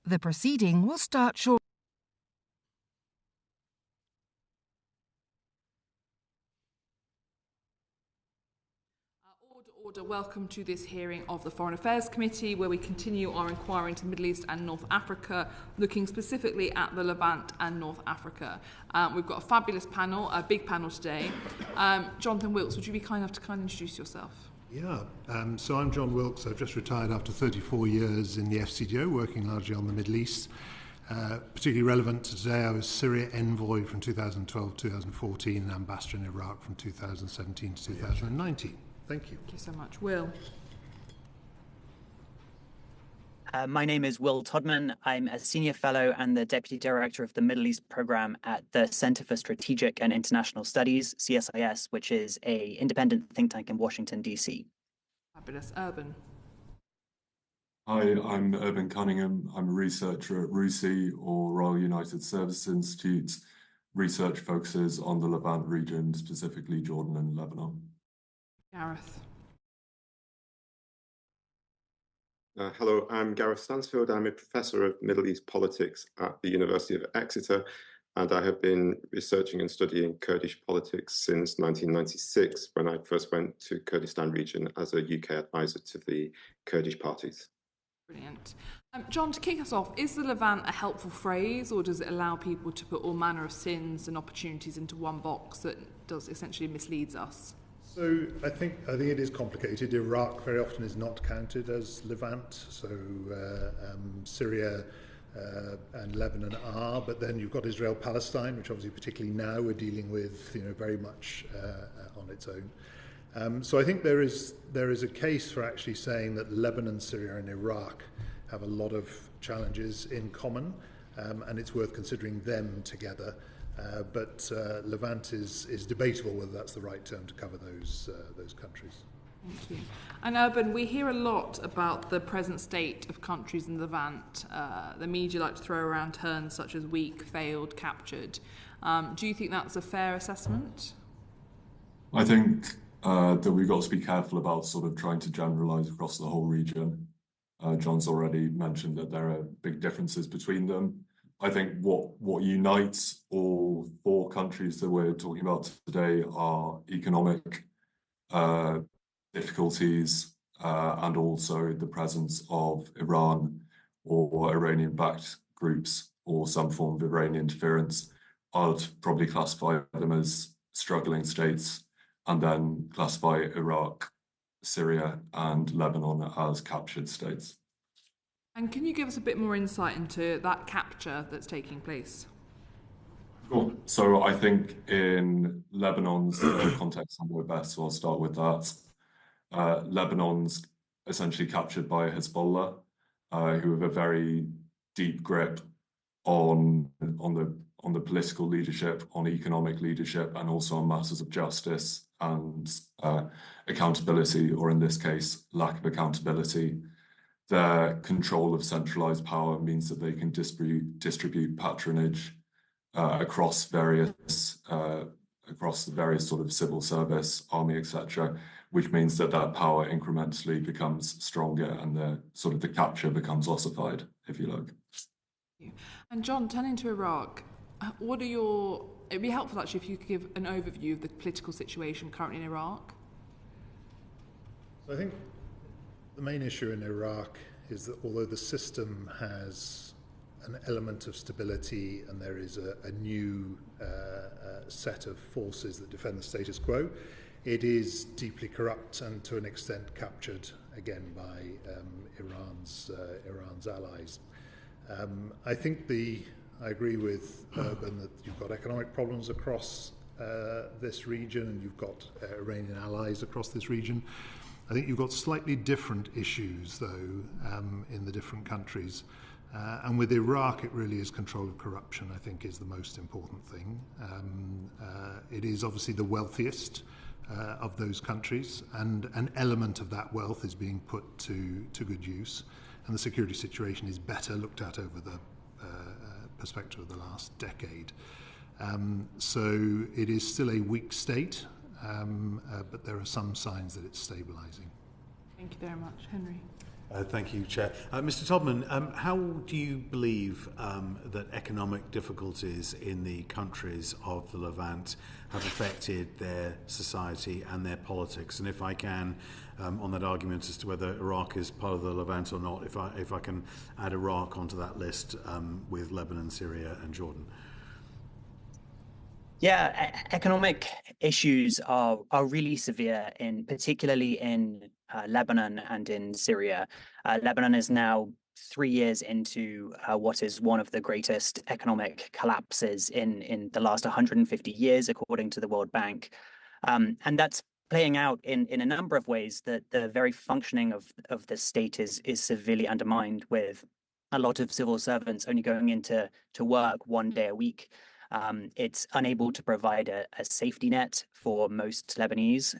The proceeding will start shortly. Order. Welcome to this hearing of the Foreign Affairs Committee, where we continue our inquiry into the Middle East and North Africa, looking specifically at the Levant and North Africa. We've got a fabulous panel, a big panel today. Jonathan Wilks, would you be kind enough to introduce yourself? Yeah, so I'm John Wilks. I've just retired after 34 years in the FCDO, working largely on the Middle East. Particularly relevant to today, I was Syria envoy from 2012 to 2014 and ambassador in Iraq from 2017 to 2019. Thank you. Thank you so much. Will? My name is Will Todman. I'm a senior fellow and the deputy director of the Middle East program at the Center for Strategic and International Studies, CSIS, which is an independent think tank in Washington, D.C. Fabulous. Urban? Hi, I'm Urban Cunningham. I'm a researcher at RUSI, or Royal United Services Institute. Research focuses on the Levant region, specifically Jordan and Lebanon. Gareth? Hello, I'm Gareth Stansfield. I'm a professor of Middle East politics at the University of Exeter, and I have been researching and studying Kurdish politics since 1996, when I first went to Kurdistan region as a UK advisor to the Kurdish parties. Brilliant. John, to kick us off, is the Levant a helpful phrase, or does it allow people to put all manner of sins and opportunities into one box that does essentially misleads us? So I think it is complicated. Iraq very often is not counted as Levant, so Syria and Lebanon are, but then you've got Israel-Palestine, which obviously particularly now we're dealing with, very much on its own. So I think there is a case for actually saying that Lebanon, Syria and Iraq have a lot of challenges in common, and it's worth considering them together. But Levant is debatable whether that's the right term to cover those countries. Thank you. And Urban, we hear a lot about the present state of countries in Levant. The media like to throw around terms such as weak, failed, captured. Do you think that's a fair assessment? I think that we've got to be careful about sort of trying to generalise across the whole region. John's already mentioned that there are big differences between them. I think what unites all four countries that we're talking about today are economic difficulties and also the presence of Iran or Iranian-backed groups or some form of Iranian interference. I'd probably classify them as struggling states and then classify Iraq, Syria and Lebanon as captured states. And can you give us a bit more insight into that capture that's taking place? Sure. So I think in Lebanon's context, I know best, so I'll start with that. Lebanon's essentially captured by Hezbollah, who have a very deep grip on the political leadership, on economic leadership, and also on matters of justice and accountability, or in this case, lack of accountability. Their control of centralized power means that they can distribute patronage across the various sort of civil service, army, etc., which means that power incrementally becomes stronger and the capture becomes ossified, if you like. And John, turning to Iraq, it'd be helpful actually if you could give an overview of the political situation currently in Iraq. So I think the main issue in Iraq is that although the system has an element of stability and there is a new set of forces that defend the status quo, it is deeply corrupt and to an extent captured again by Iran's allies. I think I agree with Urban that you've got economic problems across this region and you've got Iranian allies across this region. I think you've got slightly different issues, though, in the different countries. And with Iraq, it really is control of corruption, I think, is the most important thing. It is obviously the wealthiest of those countries, and an element of that wealth is being put to good use. And the security situation is better looked at over the perspective of the last decade. So it is still a weak state. But there are some signs that it's stabilising. Thank you very much. Henry? Thank you, Chair. Mr. Todman, how do you believe that economic difficulties in the countries of the Levant have affected their society and their politics? And if I can, on that argument as to whether Iraq is part of the Levant or not, if I can add Iraq onto that list with Lebanon, Syria and Jordan. Yeah, economic issues are really severe, particularly in Lebanon and in Syria. Lebanon is now 3 years into what is one of the greatest economic collapses in the last 150 years, according to the World Bank. And that's playing out in a number of ways. That the very functioning of the state is severely undermined, with a lot of civil servants only going into work 1 day a week. It's unable to provide a safety net for most Lebanese,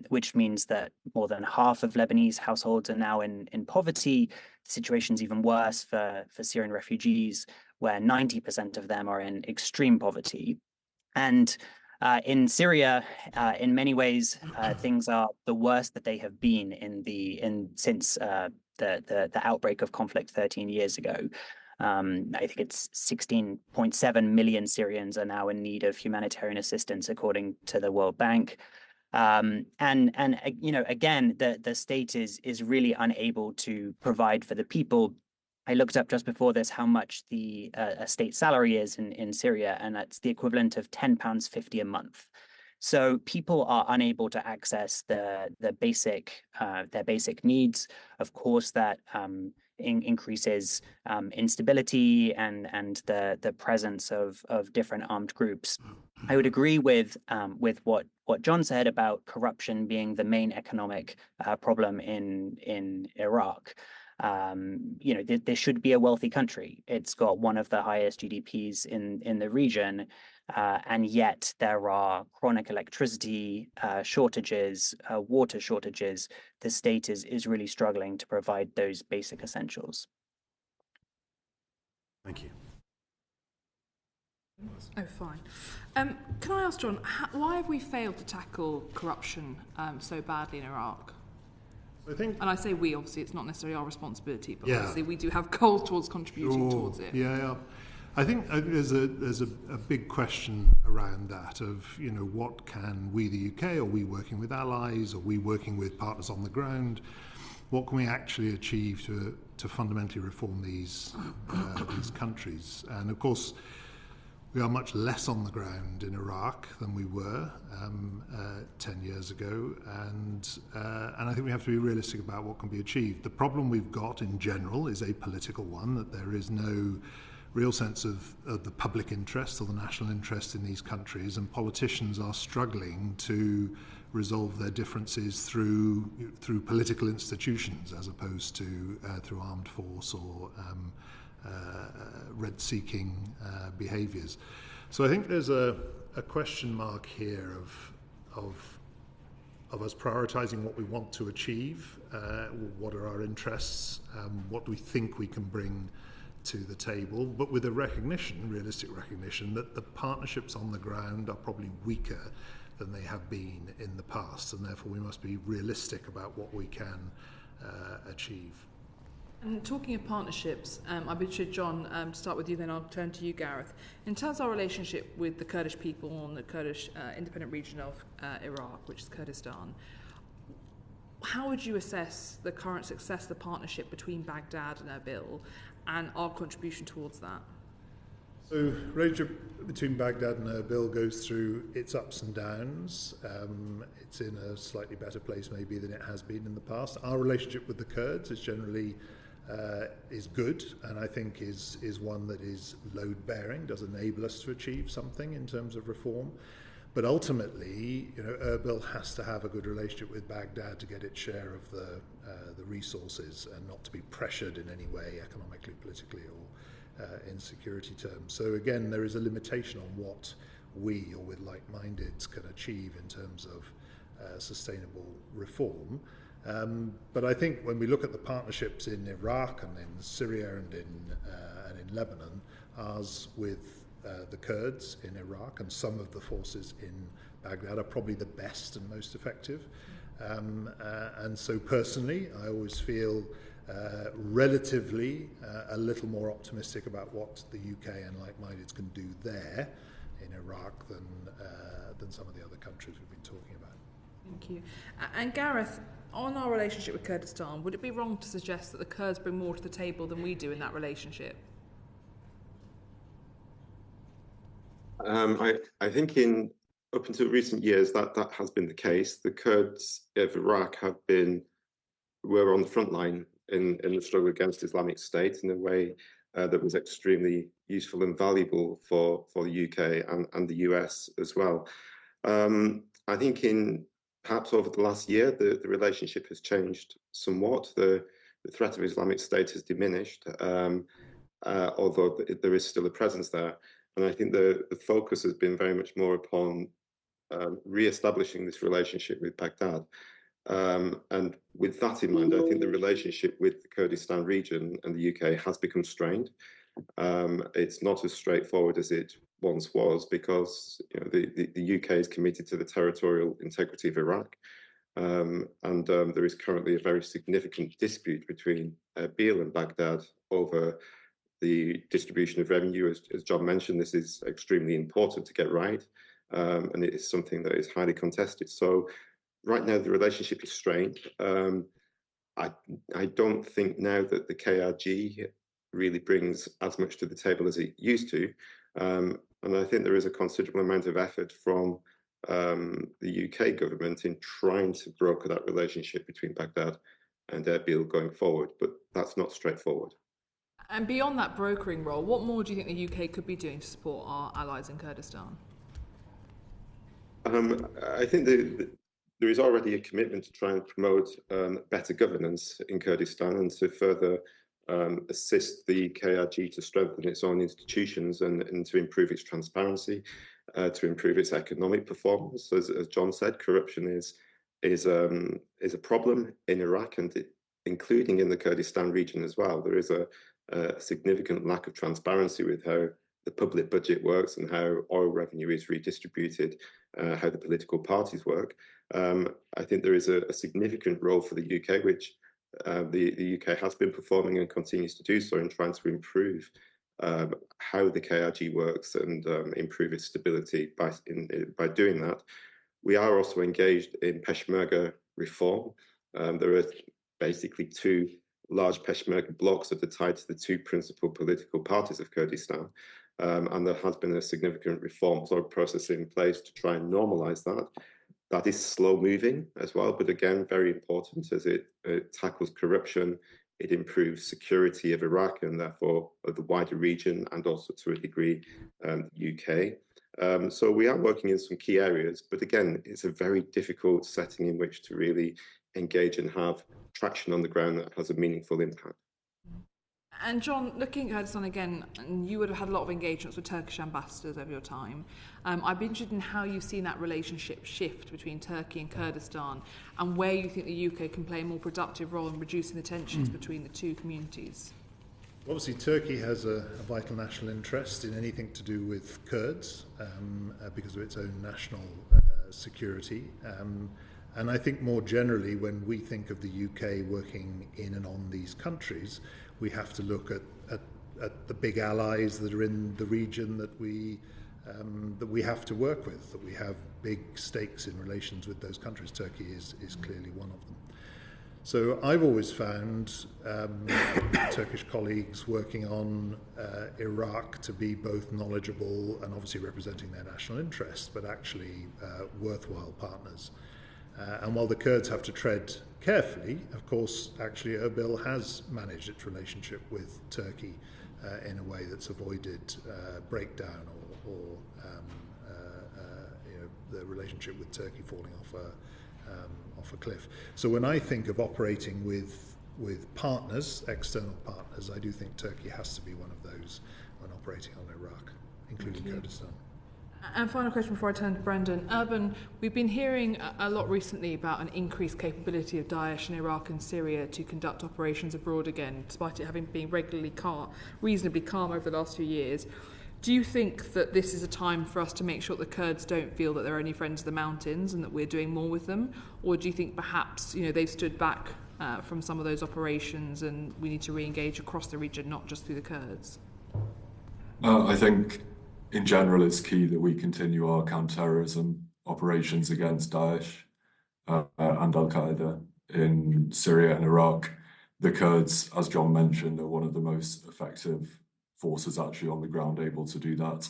which means that more than half of Lebanese households are now in poverty. The situation's even worse for Syrian refugees, where 90% of them are in extreme poverty. And in Syria, in many ways, things are the worst that they have been since the outbreak of conflict 13 years ago. I think it's 16.7 million Syrians are now in need of humanitarian assistance, according to the World Bank. And again, the state is really unable to provide for the people. I looked up just before this how much the state salary is in Syria, and that's the equivalent of £10.50 a month. So people are unable to access their basic needs. Of course, that increases instability and the presence of different armed groups. I would agree with what John said about corruption being the main economic problem in Iraq. This should be a wealthy country. It's got one of the highest GDPs in the region, and yet there are chronic electricity shortages, water shortages. The state is really struggling to provide those basic essentials. Thank you. Oh, fine. Can I ask John, why have we failed to tackle corruption so badly in Iraq? And I say we, obviously, it's not necessarily our responsibility, but obviously we do have goals towards contributing towards it. Yeah. I think there's a big question around that of, what can we, the UK, are we working with allies, are we working with partners on the ground, what can we actually achieve to fundamentally reform these countries? And of course, we are much less on the ground in Iraq than we were 10 years ago, and I think we have to be realistic about what can be achieved. The problem we've got in general is a political one, that there is no real sense of the public interest or the national interest in these countries, and politicians are struggling to resolve their differences through political institutions as opposed to through armed force or rent-seeking behaviours. So I think there's a question mark here of us prioritising what we want to achieve, what are our interests, what do we think we can bring to the table, but with a realistic recognition, that the partnerships on the ground are probably weaker than they have been in the past, and therefore we must be realistic about what we can achieve. And talking of partnerships, I'd be interested, John, to start with you, then I'll turn to you, Gareth. In terms of our relationship with the Kurdish people and the Kurdish independent region of Iraq, which is Kurdistan, how would you assess the current success of the partnership between Baghdad and Erbil and our contribution towards that? So, the relationship between Baghdad and Erbil goes through its ups and downs. It's in a slightly better place maybe than it has been in the past. Our relationship with the Kurds is generally is good, and I think is one that is load-bearing, does enable us to achieve something in terms of reform. But ultimately, Erbil has to have a good relationship with Baghdad to get its share of the resources and not to be pressured in any way, economically, politically, or in security terms. So again, there is a limitation on what we, or with like-mindeds, can achieve in terms of sustainable reform. But I think when we look at the partnerships in Iraq and in Syria and in Lebanon, ours with the Kurds in Iraq and some of the forces in Baghdad are probably the best and most effective. And so personally, I always feel relatively a little more optimistic about what the UK and like-mindeds can do there in Iraq than some of the other countries we've been talking about. Thank you. And Gareth, on our relationship with Kurdistan, would it be wrong to suggest that the Kurds bring more to the table than we do in that relationship? I think up until recent years that has been the case. The Kurds of Iraq were on the front line in the struggle against Islamic State in a way that was extremely useful and valuable for the UK and the US as well. I think perhaps over the last year, the relationship has changed somewhat. The threat of Islamic State has diminished, although there is still a presence there. And I think the focus has been very much more upon re-establishing this relationship with Baghdad. And with that in mind, I think the relationship with the Kurdistan region and the UK has become strained. It's not as straightforward as it once was, because the UK is committed to the territorial integrity of Iraq. And there is currently a very significant dispute between Erbil and Baghdad over the distribution of revenue. As John mentioned, this is extremely important to get right, and it is something that is highly contested. So right now, the relationship is strained. I don't think now that the KRG really brings as much to the table as it used to. And I think there is a considerable amount of effort from the UK government in trying to broker that relationship between Baghdad and Erbil going forward, but that's not straightforward. And beyond that brokering role, what more do you think the UK could be doing to support our allies in Kurdistan? I think there is already a commitment to try and promote better governance in Kurdistan and to further assist the KRG to strengthen its own institutions and to improve its transparency, to improve its economic performance. As John said, corruption is a problem in Iraq, and including in the Kurdistan region as well. There is a significant lack of transparency with how the public budget works and how oil revenue is redistributed, how the political parties work. I think there is a significant role for the UK, which the UK has been performing and continues to do so in trying to improve how the KRG works and improve its stability by doing that. We are also engaged in Peshmerga reform. There are basically two large Peshmerga blocks that are tied to the two principal political parties of Kurdistan. And there has been a significant reform process in place to try and normalize that. That is slow moving as well, but again, very important as it tackles corruption. It improves security of Iraq and therefore of the wider region, and also to a degree the UK. So we are working in some key areas, but again, it's a very difficult setting in which to really engage and have traction on the ground that has a meaningful impact. And John, looking at Kurdistan again, and you would have had a lot of engagements with Turkish ambassadors over your time. I'd be interested in how you've seen that relationship shift between Turkey and Kurdistan, and where you think the UK can play a more productive role in reducing the tensions between the two communities. Obviously, Turkey has a vital national interest in anything to do with Kurds because of its own national security. And I think more generally, when we think of the UK working in and on these countries, we have to look at the big allies that are in the region that we have to work with, that we have big stakes in relations with those countries. Turkey is clearly one of them. So I've always found Turkish colleagues working on Iraq to be both knowledgeable and obviously representing their national interests, but actually worthwhile partners. And while the Kurds have to tread carefully, of course, actually Erbil has managed its relationship with Turkey in a way that's avoided breakdown or the relationship with Turkey falling off a cliff. So when I think of operating with partners, external partners, I do think Turkey has to be one of those when operating on Iraq, including Kurdistan. And final question before I turn to Brendan. Urban, we've been hearing a lot recently about an increased capability of Daesh in Iraq and Syria to conduct operations abroad again, despite it having been reasonably calm over the last few years. Do you think that this is a time for us to make sure that the Kurds don't feel that they're only friends of the mountains and that we're doing more with them? Or do you think perhaps they've stood back from some of those operations, and we need to re-engage across the region, not just through the Kurds? I think in general it's key that we continue our counter-terrorism operations against Daesh and Al-Qaeda in Syria and Iraq. The Kurds, as John mentioned, are one of the most effective forces actually on the ground able to do that.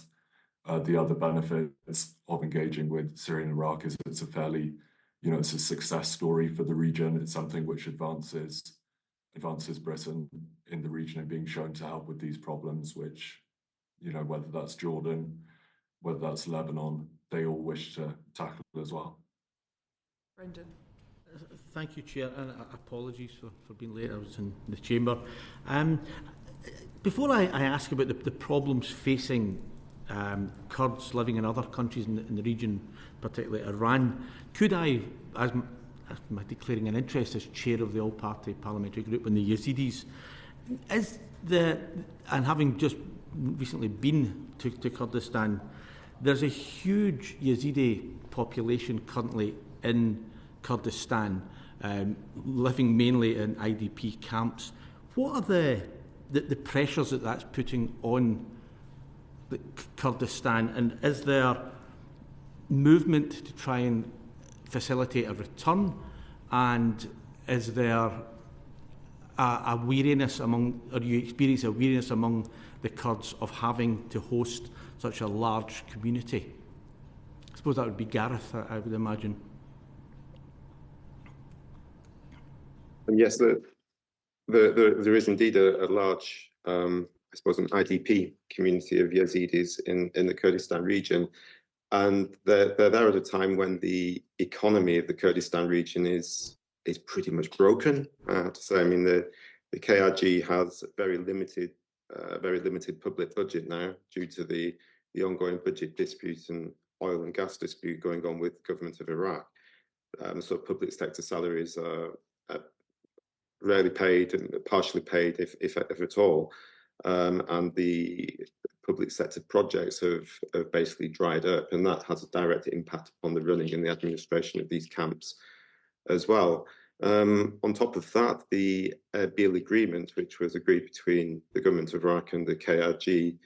The other benefits of engaging with Syria and Iraq is it's a fairly, it's a success story for the region. It's something which advances Britain in the region and being shown to help with these problems, which, whether that's Jordan, whether that's Lebanon, they all wish to tackle as well. Brendan. Thank you, Chair, and apologies for being late. I was in the chamber. Before I ask about the problems facing Kurds living in other countries in the region, particularly Iran, could I, as my declaring an interest as chair of the all-party parliamentary group on the Yazidis, and having just recently been to Kurdistan, there's a huge Yazidi population currently in Kurdistan, living mainly in IDP camps. What are the pressures that's putting on Kurdistan, and is there movement to try and facilitate a return, and is there a weariness among, or do you experience a weariness among the Kurds of having to host such a large community? I suppose that would be Gareth, I would imagine. Yes, there is indeed a large, I suppose, an IDP community of Yazidis in the Kurdistan region. And they're there at a time when the economy of the Kurdistan region is pretty much broken. I have to say, I mean, the KRG has very limited public budget now due to the ongoing budget dispute and oil and gas dispute going on with the government of Iraq. So public sector salaries are rarely paid and partially paid, if at all. And the public sector projects have basically dried up, and that has a direct impact upon the running and the administration of these camps as well. On top of that, the Erbil agreement, which was agreed between the government of Iraq and the KRG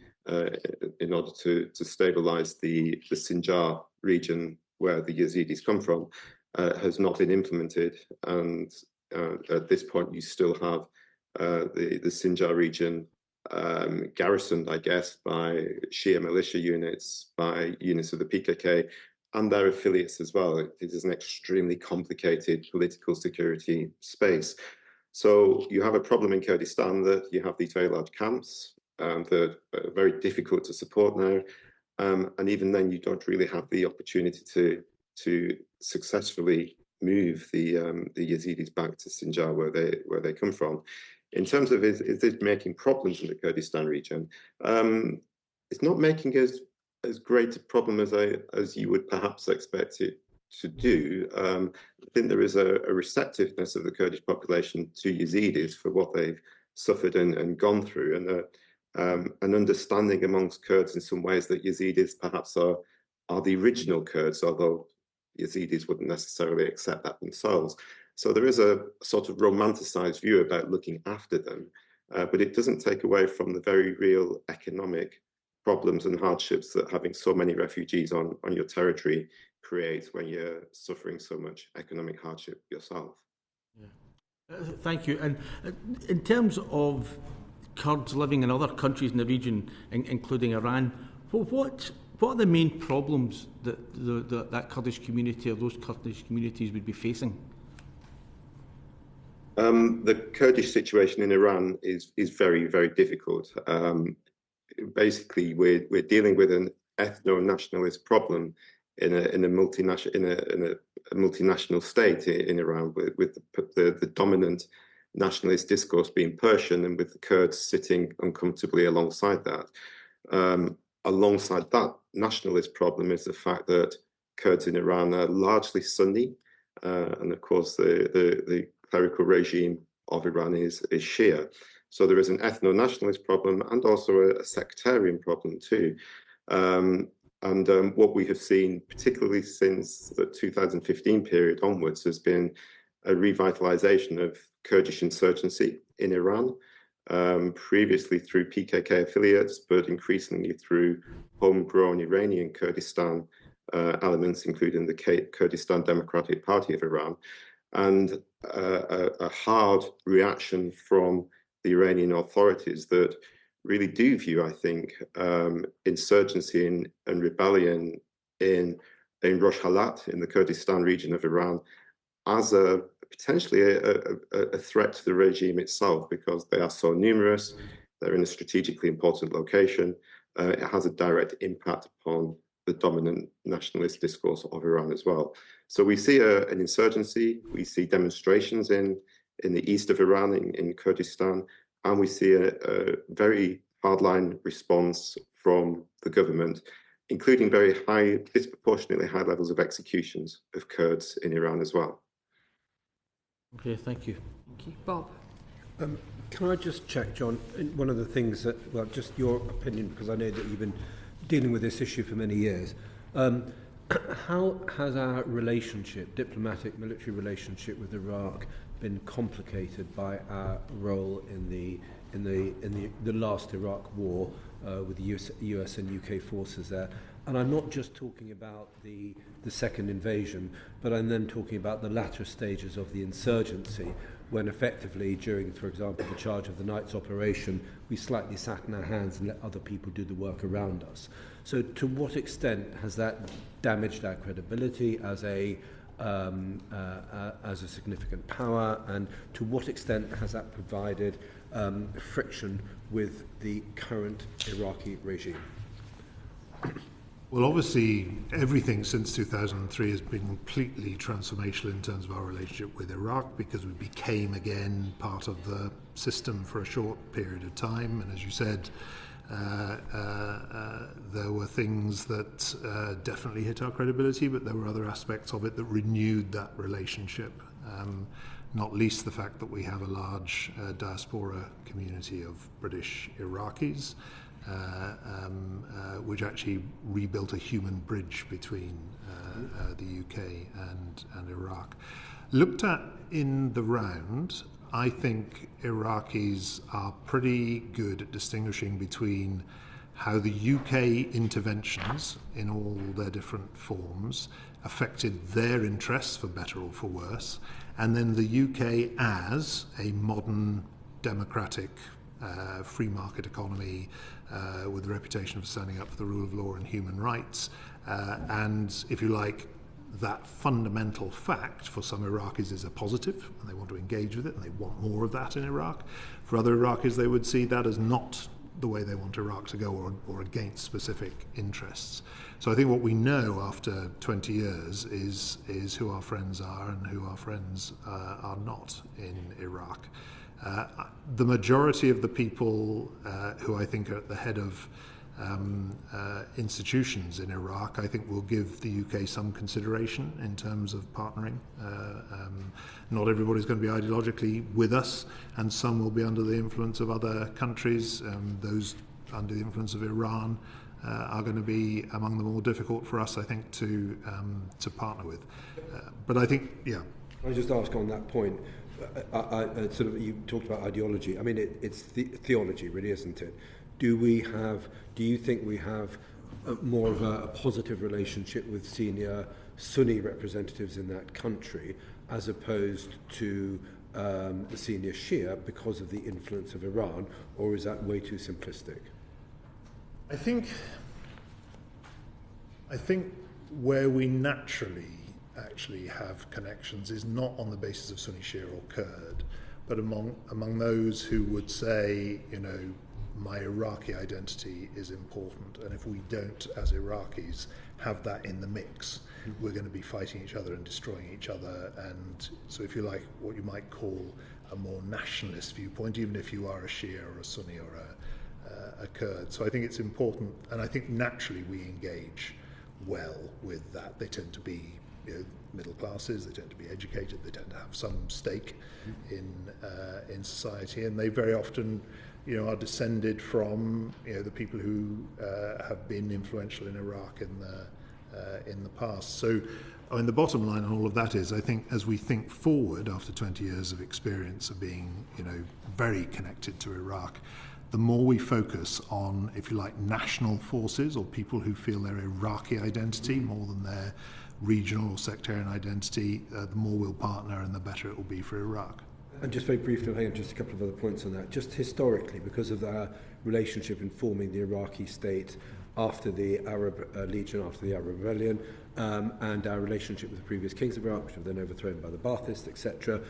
in order to stabilize the Sinjar region where the Yazidis come from, has not been implemented. And at this point, you still have the Sinjar region garrisoned, I guess, by Shia militia units, by units of the PKK, and their affiliates as well. It is an extremely complicated political security space. So you have a problem in Kurdistan that you have these very large camps that are very difficult to support now. And even then, you don't really have the opportunity to successfully move the Yazidis back to Sinjar, where they come from. In terms of is this making problems in the Kurdistan region, it's not making as great a problem as you would perhaps expect it to do. I think there is a receptiveness of the Kurdish population to Yazidis for what they've suffered and gone through, and an understanding amongst Kurds in some ways that Yazidis perhaps are the original Kurds, although Yazidis wouldn't necessarily accept that themselves. So there is a sort of romanticized view about looking after them, but it doesn't take away from the very real economic problems and hardships that having so many refugees on your territory creates when you're suffering so much economic hardship yourself. Yeah. Thank you. And in terms of Kurds living in other countries in the region, including Iran, what are the main problems that that Kurdish community or those Kurdish communities would be facing? The Kurdish situation in Iran is very, very difficult. Basically, we're dealing with an ethno-nationalist problem in a multinational state in Iran, with the dominant nationalist discourse being Persian, and with the Kurds sitting uncomfortably alongside that. Alongside that nationalist problem is the fact that Kurds in Iran are largely Sunni, and of course the clerical regime of Iran is Shia. So there is an ethno-nationalist problem and also a sectarian problem too. What we have seen, particularly since the 2015 period onwards, has been a revitalization of Kurdish insurgency in Iran, previously through PKK affiliates, but increasingly through homegrown Iranian Kurdistan elements, including the Kurdistan Democratic Party of Iran, and a hard reaction from the Iranian authorities that really do view, I think, insurgency and rebellion in Rojhelat, in the Kurdistan region of Iran, as potentially a threat to the regime itself, because they are so numerous, they're in a strategically important location. It has a direct impact upon the dominant nationalist discourse of Iran as well. So we see an insurgency, we see demonstrations in the east of Iran, in Kurdistan, and we see a very hardline response from the government, including very high, disproportionately high levels of executions of Kurds in Iran as well. Okay, thank you. Thank you. Bob? Can I just check, John, one of the things that, well, just your opinion, because I know that you've been dealing with this issue for many years. How has our relationship, diplomatic, military relationship with Iraq, been complicated by our role in the last Iraq war with the US and UK forces there? And I'm not just talking about the second invasion, but I'm then talking about the latter stages of the insurgency, when effectively during, for example, the Charge of the Night's operation, we slightly sat in our hands and let other people do the work around us. So to what extent has that damaged our credibility as a significant power, and to what extent has that provided friction with the current Iraqi regime? Well, obviously, everything since 2003 has been completely transformational in terms of our relationship with Iraq, because we became again part of the system for a short period of time. And as you said, there were things that definitely hit our credibility, but there were other aspects of it that renewed that relationship. Not least the fact that we have a large diaspora community of British Iraqis, which actually rebuilt a human bridge between the UK and Iraq. Looked at in the round, I think Iraqis are pretty good at distinguishing between how the UK interventions in all their different forms affected their interests, for better or for worse, and then the UK as a modern democratic free market economy with a reputation for standing up for the rule of law and human rights. And if you like, that fundamental fact for some Iraqis is a positive, and they want to engage with it, and they want more of that in Iraq. For other Iraqis, they would see that as not the way they want Iraq to go, or against specific interests. So I think what we know after 20 years is who our friends are and who our friends are not in Iraq. The majority of the people who I think are at the head of institutions in Iraq, I think, will give the UK some consideration in terms of partnering. Not everybody's going to be ideologically with us, and some will be under the influence of other countries. Those under the influence of Iran are going to be among the more difficult for us, I think, to partner with. But I think, yeah. Can I just ask on that point? Sort of, you talked about ideology. I mean, it's theology, really, isn't it? Do you think we have more of a positive relationship with senior Sunni representatives in that country, as opposed to the senior Shia, because of the influence of Iran, or is that way too simplistic? I think where we naturally actually have connections is not on the basis of Sunni, Shia or Kurd, but among those who would say, you know, my Iraqi identity is important, and if we don't, as Iraqis, have that in the mix, we're going to be fighting each other and destroying each other. And so, if you like, what you might call a more nationalist viewpoint, even if you are a Shia or a Sunni or a Kurd. So I think it's important, and I think naturally we engage well with that. They tend to be, you know, middle classes, they tend to be educated, they tend to have some stake in society, and they very often, you know, are descended from, you know, the people who have been influential in Iraq in the past. So the bottom line on all of that is, I think, as we think forward after 20 years of experience of being, very connected to Iraq, the more we focus on, if you like, national forces or people who feel their Iraqi identity more than their regional or sectarian identity, the more we'll partner and the better it will be for Iraq. And just very briefly, just a couple of other points on that. Just historically, because of our relationship in forming the Iraqi state after the Arab Legion, after the Arab Rebellion, and our relationship with the previous kings of Iraq, which were then overthrown by the Baathists, etc.,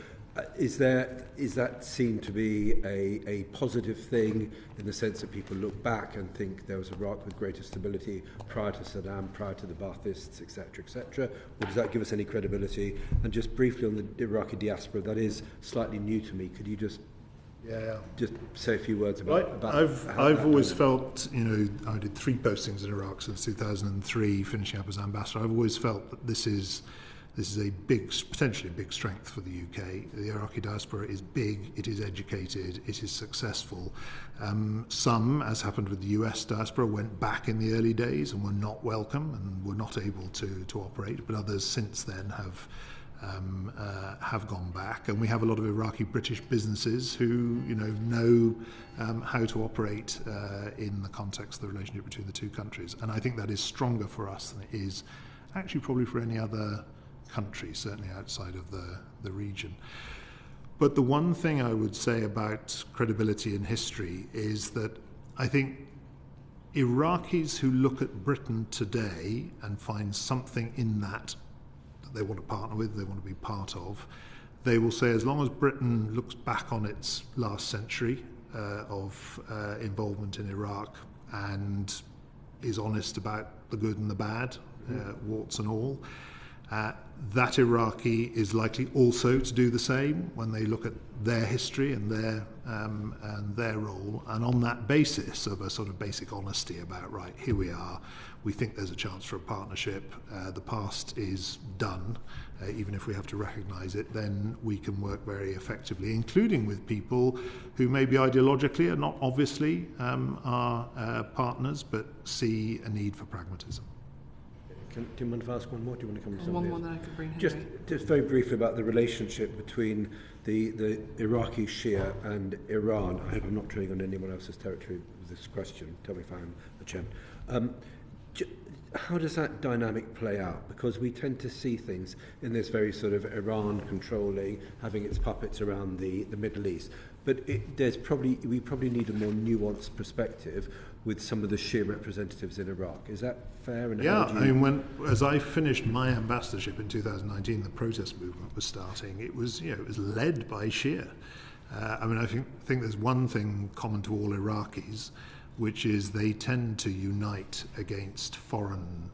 is that seen to be a positive thing in the sense that people look back and think there was Iraq with greater stability prior to Saddam, prior to the Baathists, etc., etc., or does that give us any credibility? And just briefly on the Iraqi diaspora, that is slightly new to me. Could you just say a few words about I've always felt, I did 3 postings in Iraq since 2003, finishing up as ambassador. I've always felt that this is a potentially a big strength for the UK. The Iraqi diaspora is big, it is educated, it is successful. Some, as happened with the US diaspora, went back in the early days and were not welcome and were not able to operate, but others since then have gone back. And we have a lot of Iraqi British businesses who know how to operate in the context of the relationship between the two countries. And I think that is stronger for us than it is actually probably for any other country, certainly outside of the region. But the one thing I would say about credibility in history is that I think Iraqis who look at Britain today and find something in that they want to partner with, they want to be part of, they will say as long as Britain looks back on its last century of involvement in Iraq and is honest about the good and the bad, warts and all, that Iraqi is likely also to do the same when they look at their history and their role, and on that basis of a sort of basic honesty about, right, here we are, we think there's a chance for a partnership, the past is done, even if we have to recognise it, then we can work very effectively, including with people who maybe ideologically are not obviously our partners, but see a need for pragmatism. Do you mind if I ask one more? Do you want to come to one more that I could bring in? Just very briefly about the relationship between the Iraqi Shia and Iran. I hope I'm not treading on anyone else's territory with this question. Tell me if I'm the chairman. How does that dynamic play out? Because we tend to see things in this very sort of Iran controlling, having its puppets around the Middle East. But we probably need a more nuanced perspective with some of the Shia representatives in Iraq. Is that fair? And as I finished my ambassadorship in 2019, the protest movement was starting. It was led by Shia. I think there's one thing common to all Iraqis, which is they tend to unite against foreign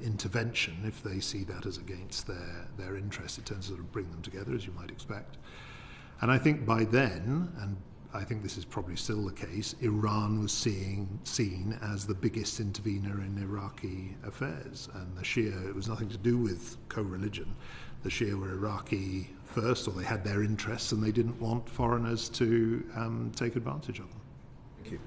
intervention if they see that as against their interests. It tends to sort of bring them together, as you might expect. And I think by then, and I think this is probably still the case, Iran was seen as the biggest intervener in Iraqi affairs. And the Shia, it was nothing to do with co-religion. The Shia were Iraqi first, or they had their interests, and they didn't want foreigners to take advantage of them. Thank you.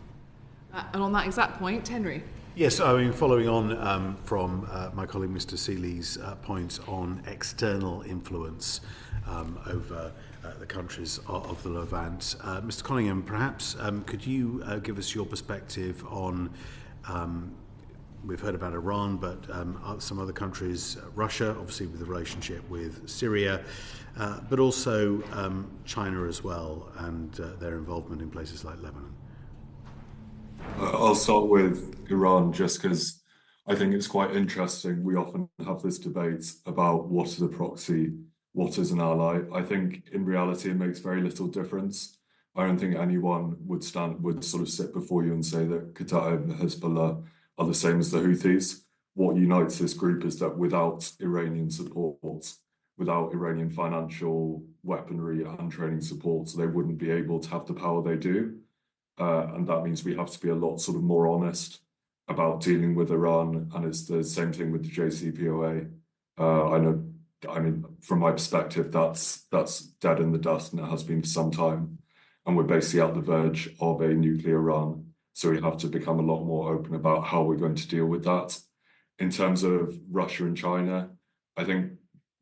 And on that exact point, Henry. Yes, following on from my colleague Mr. Seeley's point on external influence over the countries of the Levant. Mr. Coningham, perhaps could you give us your perspective on, we've heard about Iran, but some other countries, Russia, obviously with the relationship with Syria, but also China as well, and their involvement in places like Lebanon. I'll start with Iran just because I think it's quite interesting. We often have this debate about what is a proxy, what is an ally. I think in reality it makes very little difference. I don't think anyone would sort of sit before you and say that Qatar and Hezbollah are the same as the Houthis. What unites this group is that without Iranian support, without Iranian financial weaponry and training support, they wouldn't be able to have the power they do. And that means we have to be a lot sort of more honest about dealing with Iran. And it's the same thing with the JCPOA. From my perspective, that's dead in the dust, and it has been for some time. And we're basically at the verge of a nuclear Iran. So we have to become a lot more open about how we're going to deal with that. in terms of Russia and China, I think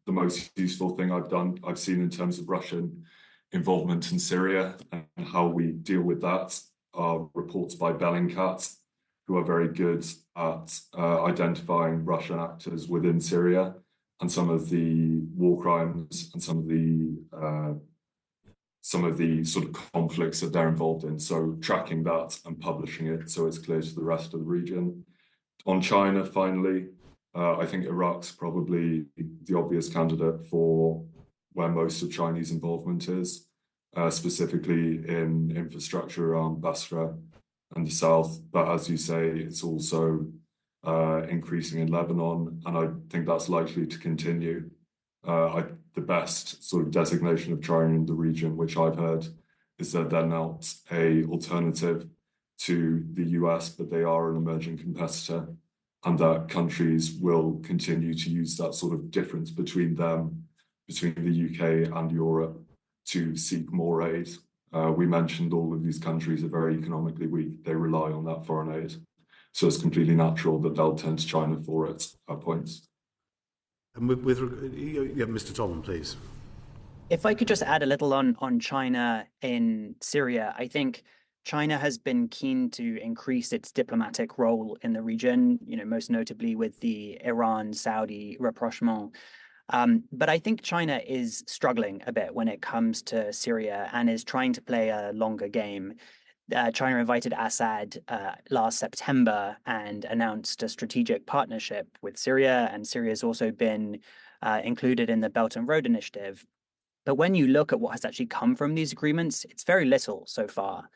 the most useful thing I've seen in terms of Russian involvement in Syria and how we deal with that are reports by Bellingcat, who are very good at identifying Russian actors within Syria and some of the war crimes and some of the sort of conflicts that they're involved in. So tracking that and publishing it so it's clear to the rest of the region. On China, finally, I think Iraq's probably the obvious candidate for where most of Chinese involvement is, specifically in infrastructure around Basra and the south. But as you say, it's also increasing in Lebanon, and I think that's likely to continue. The best sort of designation of China in the region, which I've heard, is that they're not an alternative to the US, but they are an emerging competitor, and that countries will continue to use that sort of difference between them, between the UK and Europe, to seek more aid. We mentioned all of these countries are very economically weak. They rely on that foreign aid. So it's completely natural that they'll turn to China for it at points. And Mr. Todman, please. If I could just add a little on China in Syria, I think China has been keen to increase its diplomatic role in the region, most notably with the Iran-Saudi rapprochement. But I think China is struggling a bit when it comes to Syria and is trying to play a longer game. China invited Assad last September and announced a strategic partnership with Syria, and Syria has also been included in the Belt and Road Initiative. But when you look at what has actually come from these agreements, it's very little so far.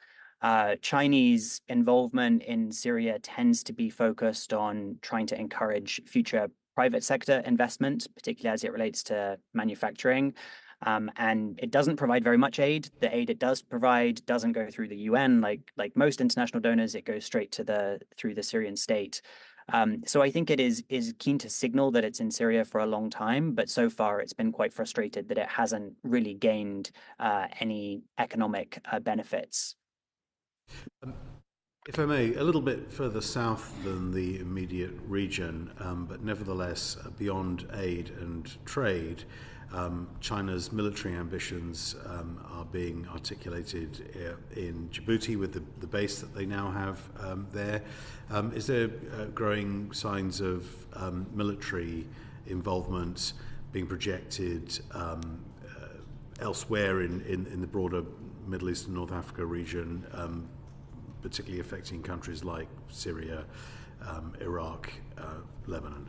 Chinese involvement in Syria tends to be focused on trying to encourage future private sector investment, particularly as it relates to manufacturing. And it doesn't provide very much aid. The aid it does provide doesn't go through the UN like most international donors. It goes straight to through the Syrian state. So I think it is keen to signal that it's in Syria for a long time, but so far it's been quite frustrated that it hasn't really gained any economic benefits. If I may, a little bit further south than the immediate region, but nevertheless beyond aid and trade, China's military ambitions are being articulated in Djibouti with the base that they now have there. Is there growing signs of military involvement being projected elsewhere in the broader Middle East and North Africa region, particularly affecting countries like Syria, Iraq, Lebanon?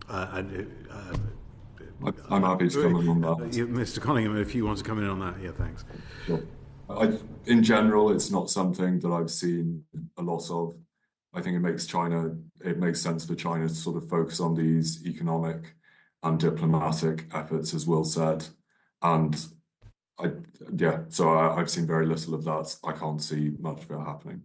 I'm happy to come in on that. Mr. Coningham, if you want to come in on that, yeah, thanks. Sure. In general, it's not something that I've seen a lot of. I think it makes sense for China to sort of focus on these economic and diplomatic efforts, as Will said. And I've seen very little of that. I can't see much of it happening.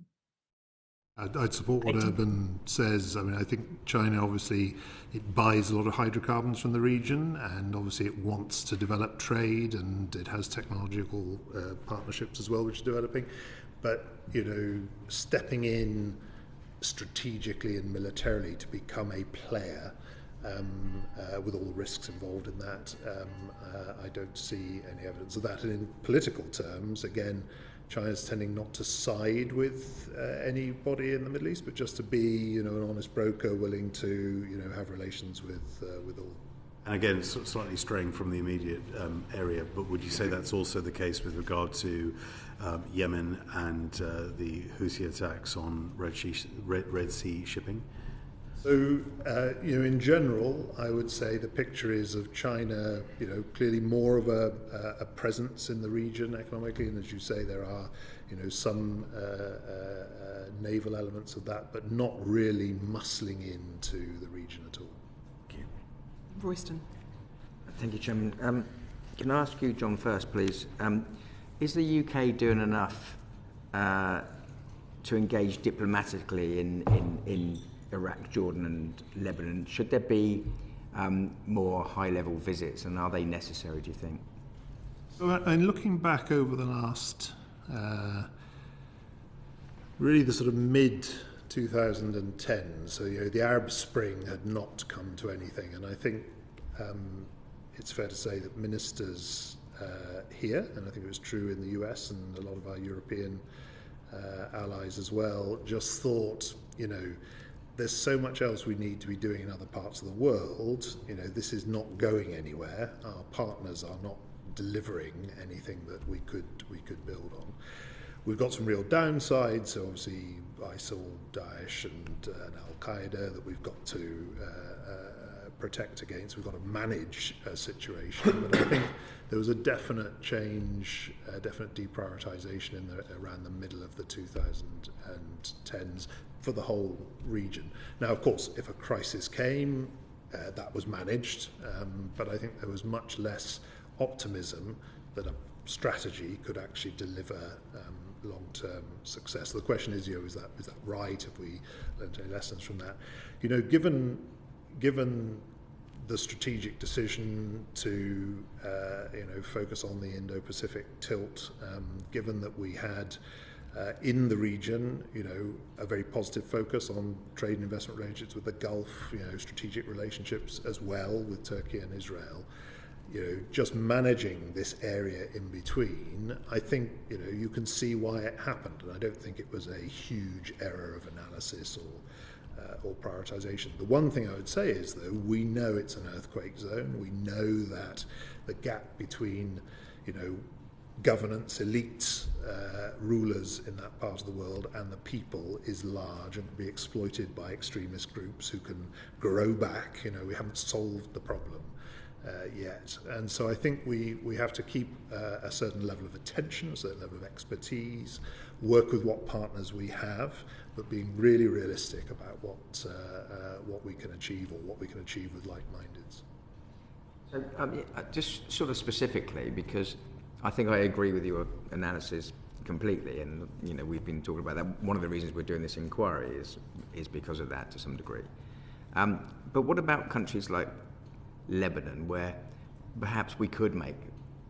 I'd support what Urban says. I mean, I think China, obviously, it buys a lot of hydrocarbons from the region, and obviously it wants to develop trade, and it has technological partnerships as well, which are developing. But, stepping in strategically and militarily to become a player, with all the risks involved in that, I don't see any evidence of that. And in political terms, again, China's tending not to side with anybody in the Middle East, but just to be, an honest broker willing to, have relations with all. And again, slightly straying from the immediate area, but would you say that's also the case with regard to Yemen and the Houthi attacks on Red Sea shipping? So, in general, I would say the picture is of China, clearly more of a presence in the region economically. And as you say, there are, some naval elements of that, but not really muscling into the region at all. Thank you. Royston. Thank you, Chairman. Can I ask you, John, first, please? Is the UK doing enough to engage diplomatically in Iraq, Jordan and Lebanon? Should there be more high-level visits, and are they necessary, do you think? So, and looking back over the last really the sort of mid-2010s. So, the Arab Spring had not come to anything. And I think it's fair to say that ministers here, and I think it was true in the US and a lot of our European allies as well, just thought, there's so much else we need to be doing in other parts of the world. This is not going anywhere. Our partners are not delivering anything that we could build on. We've got some real downsides. So obviously ISIL, Daesh, and Al-Qaeda that we've got to protect against. We've got to manage a situation. But I think there was a definite change, a definite deprioritization around the middle of the 2010s for the whole region. Now, of course, if a crisis came, that was managed, but I think there was much less optimism that a strategy could actually deliver long-term success. The question is, is that right? Have we learned any lessons from that? Given the strategic decision to focus on the Indo-Pacific tilt, given that we had in the region, a very positive focus on trade and investment relationships with the Gulf, strategic relationships as well with Turkey and Israel, just managing this area in between, I think, you can see why it happened. And I don't think it was a huge error of analysis or prioritization. The one thing I would say is, though, we know it's an earthquake zone. We know that the gap between, governance, elites, rulers in that part of the world and the people is large and can be exploited by extremist groups who can grow back. We haven't solved the problem yet. And so I think we have to keep a certain level of attention, a certain level of expertise, work with what partners we have, but being really realistic about what we can achieve or what we can achieve with like-mindeds. So just sort of specifically, because I think I agree with your analysis completely, and we've been talking about that. One of the reasons we're doing this inquiry is because of that to some degree. But what about countries like Lebanon, where perhaps we could make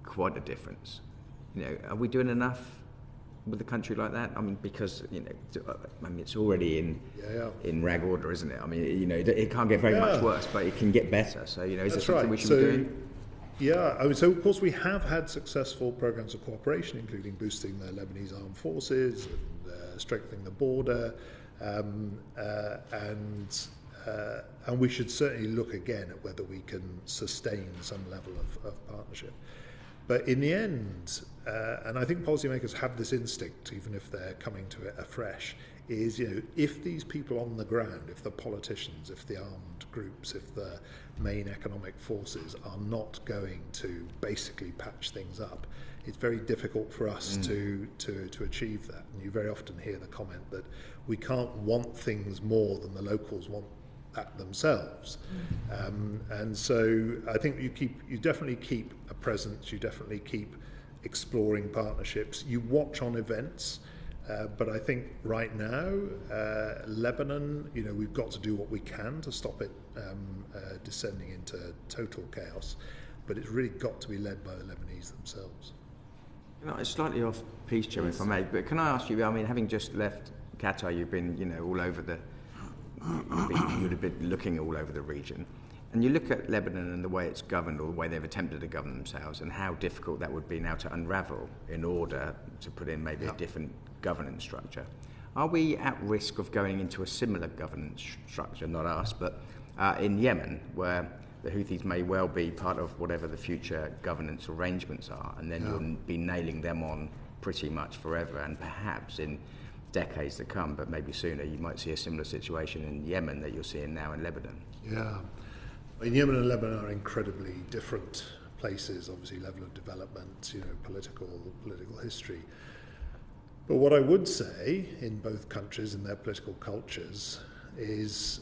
quite a difference? Are we doing enough with a country like that? I mean, because it's already in rag order, isn't it? I mean, it can't get very much worse, but it can get better. So, is there something we should be doing? Yeah, so of course we have had successful programs of cooperation, including boosting the Lebanese armed forces and strengthening the border, and we should certainly look again at whether we can sustain some level of partnership. But in the end, and I think policymakers have this instinct, even if they're coming to it afresh, is, if these people on the ground, if the politicians, if the armed groups, if the main economic forces are not going to basically patch things up, it's very difficult for us to achieve that. And you very often hear the comment that we can't want things more than the locals want that themselves. And so I think you definitely keep a presence, you definitely keep exploring partnerships, you watch on events. But I think right now, Lebanon, we've got to do what we can to stop it descending into total chaos. But it's really got to be led by the Lebanese themselves. It's slightly off piece, Chairman, if I may. But can I ask you? I mean, having just left Qatar, you've been, all over you'd have been looking all over the region. And you look at Lebanon and the way it's governed, or the way they've attempted to govern themselves, and how difficult that would be now to unravel in order to put in maybe a different governance structure. Are we at risk of going into a similar governance structure, not us, but in Yemen, where the Houthis may well be part of whatever the future governance arrangements are, and then you'll be nailing them on pretty much forever, and perhaps in decades to come, but maybe sooner, you might see a similar situation in Yemen that you're seeing now in Lebanon? Yeah. In Yemen and Lebanon are incredibly different places, obviously level of development, political history. But what I would say in both countries and their political cultures is,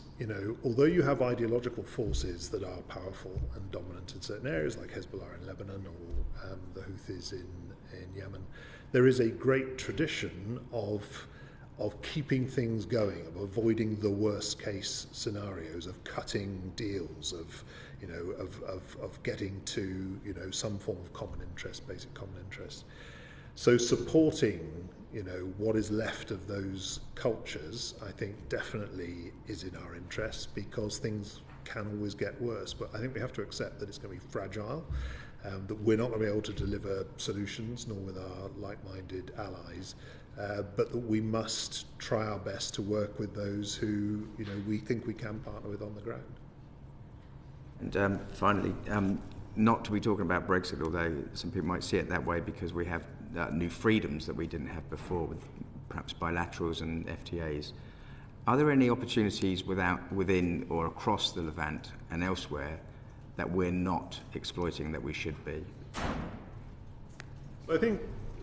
although you have ideological forces that are powerful and dominant in certain areas, like Hezbollah in Lebanon or the Houthis in Yemen, there is a great tradition of keeping things going, of avoiding the worst case scenarios, of cutting deals, of getting to some form of common interest, basic common interest. So supporting what is left of those cultures, I think definitely is in our interest, because things can always get worse. But I think we have to accept that it's going to be fragile, that we're not going to be able to deliver solutions, nor with our like-minded allies, but that we must try our best to work with those who we think we can partner with on the ground. And finally, not to be talking about Brexit, although some people might see it that way, because we have new freedoms that we didn't have before, with perhaps bilaterals and FTAs. Are there any opportunities within or across the Levant and elsewhere that we're not exploiting that we should be? I think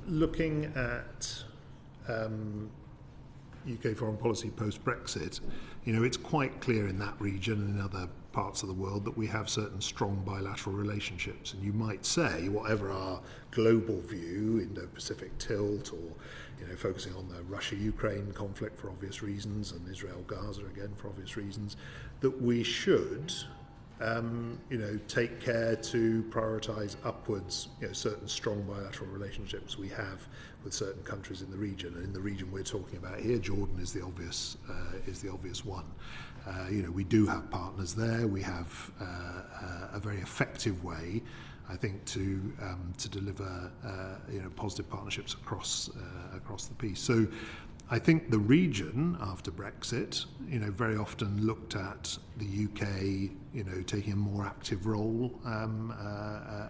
looking at UK foreign policy post-Brexit, it's quite clear in that region and in other parts of the world that we have certain strong bilateral relationships. And you might say, whatever our global view, Indo-Pacific tilt, or focusing on the Russia-Ukraine conflict for obvious reasons, and Israel-Gaza again for obvious reasons, that we should take care to prioritise upwards, certain strong bilateral relationships we have with certain countries in the region. And in the region we're talking about here, Jordan is the obvious one. We do have partners there. We have a very effective way, I think, to deliver positive partnerships across the piece. So I think the region after Brexit, very often looked at the UK, taking a more active role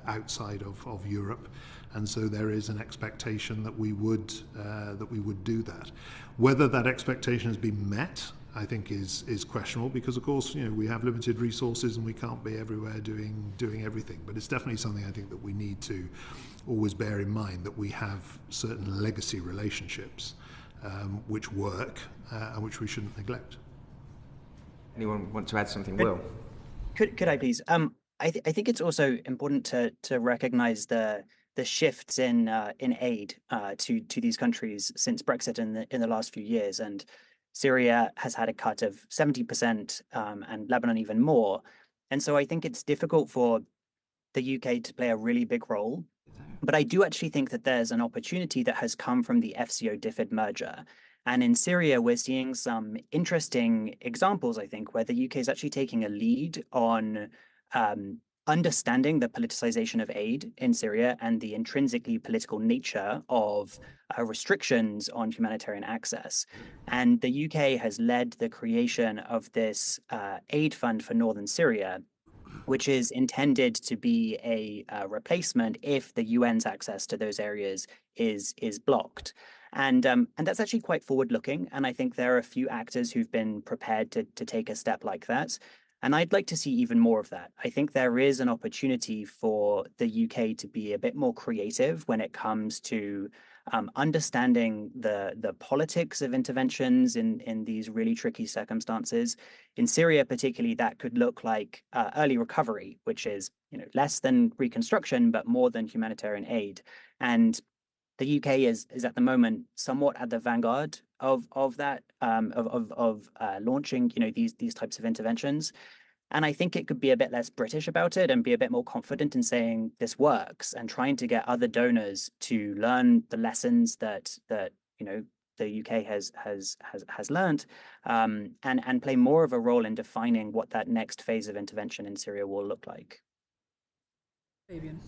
outside of Europe, and so there is an expectation that we would do that. Whether that expectation has been met, I think is questionable, because of course we have limited resources and we can't be everywhere doing everything. But it's definitely something I think that we need to always bear in mind, that we have certain legacy relationships which work and which we shouldn't neglect. Anyone want to add something, Will? Could I please? I think it's also important to recognise the shifts in aid to these countries since Brexit in the last few years. And Syria has had a cut of 70%, and Lebanon even more. And so I think it's difficult for the UK to play a really big role. But I do actually think that there's an opportunity that has come from the FCO-DFID merger. And in Syria, we're seeing some interesting examples, I think, where the UK is actually taking a lead on understanding the politicization of aid in Syria and the intrinsically political nature of restrictions on humanitarian access. And the UK has led the creation of this aid fund for northern Syria, which is intended to be a replacement if the UN's access to those areas is blocked. And that's actually quite forward-looking, and I think there are a few actors who've been prepared to take a step like that. And I'd like to see even more of that. I think there is an opportunity for the UK to be a bit more creative when it comes to understanding the politics of interventions in these really tricky circumstances. In Syria, particularly, that could look like early recovery, which is less than reconstruction, but more than humanitarian aid. And the UK is at the moment somewhat at the vanguard of that, launching these types of interventions. And I think it could be a bit less British about it and be a bit more confident in saying this works, and trying to get other donors to learn the lessons that the UK has learned, and play more of a role in defining what that next phase of intervention in Syria will look like. Fabian.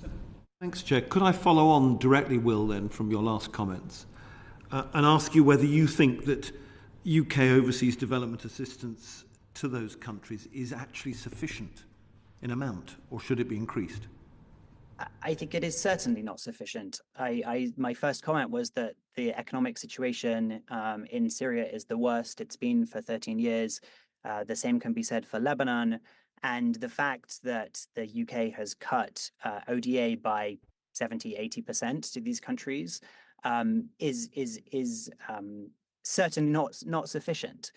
Thanks, Chair. Could I follow on directly, Will, then, from your last comments, and ask you whether you think that UK overseas development assistance to those countries is actually sufficient in amount, or should it be increased? I think it is certainly not sufficient. My first comment was that the economic situation in Syria is the worst it's been for 13 years. The same can be said for Lebanon. And the fact that the UK has cut ODA by 70–80% to these countries is certainly not sufficient.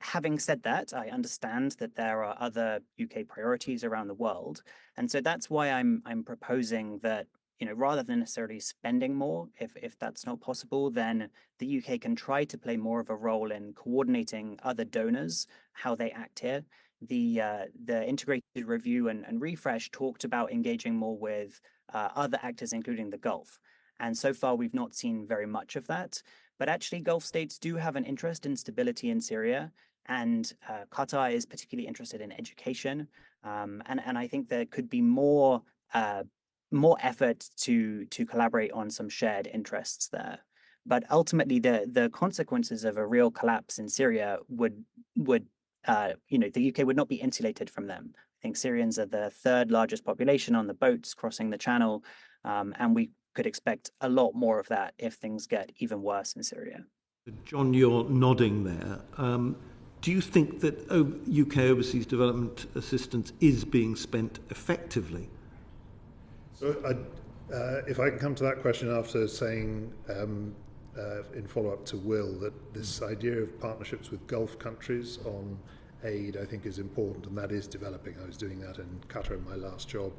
Having said that, I understand that there are other UK priorities around the world, and so that's why I'm proposing that rather than necessarily spending more, if that's not possible, then the UK can try to play more of a role in coordinating other donors, how they act here. The integrated review and refresh talked about engaging more with other actors, including the Gulf. And so far, we've not seen very much of that. But actually, Gulf states do have an interest in stability in Syria. And Qatar is particularly interested in education. And I think there could be more effort to collaborate on some shared interests there. But ultimately, the consequences of a real collapse in Syria would the UK would not be insulated from them. I think Syrians are the third largest population on the boats crossing the channel, and we could expect a lot more of that if things get even worse in Syria. John, you're nodding there. Do you think that UK overseas development assistance is being spent effectively? So if I can come to that question after saying, in follow-up to Will, that this idea of partnerships with Gulf countries on aid, I think, is important, and that is developing. I was doing that in Qatar in my last job,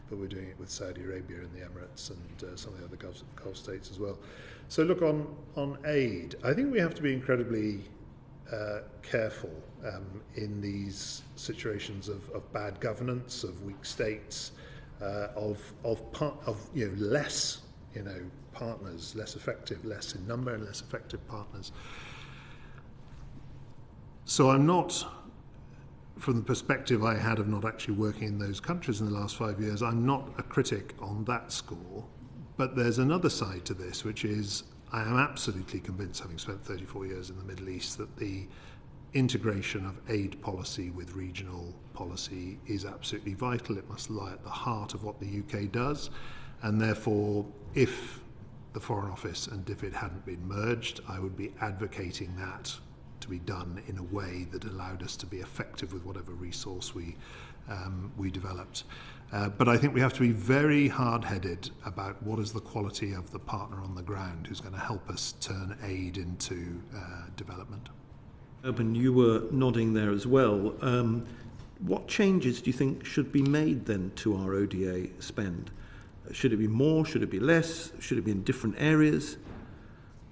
but we're doing it with Saudi Arabia and the Emirates and some of the other Gulf states as well. So look, on aid, I think we have to be incredibly careful in these situations of bad governance, of weak states, of less partners, less effective, less in number and less effective partners. So I'm not, from the perspective I had of not actually working in those countries in the last 5 years, I'm not a critic on that score. But there's another side to this, which is I am absolutely convinced, having spent 34 years in the Middle East, that the integration of aid policy with regional policy is absolutely vital. It must lie at the heart of what the UK does. And therefore, if the Foreign Office and DFID hadn't been merged, I would be advocating that to be done in a way that allowed us to be effective with whatever resource we developed. But I think we have to be very hard-headed about what is the quality of the partner on the ground who's going to help us turn aid into development. Urban, you were nodding there as well. What changes do you think should be made then to our ODA spend? Should it be more? Should it be less? Should it be in different areas?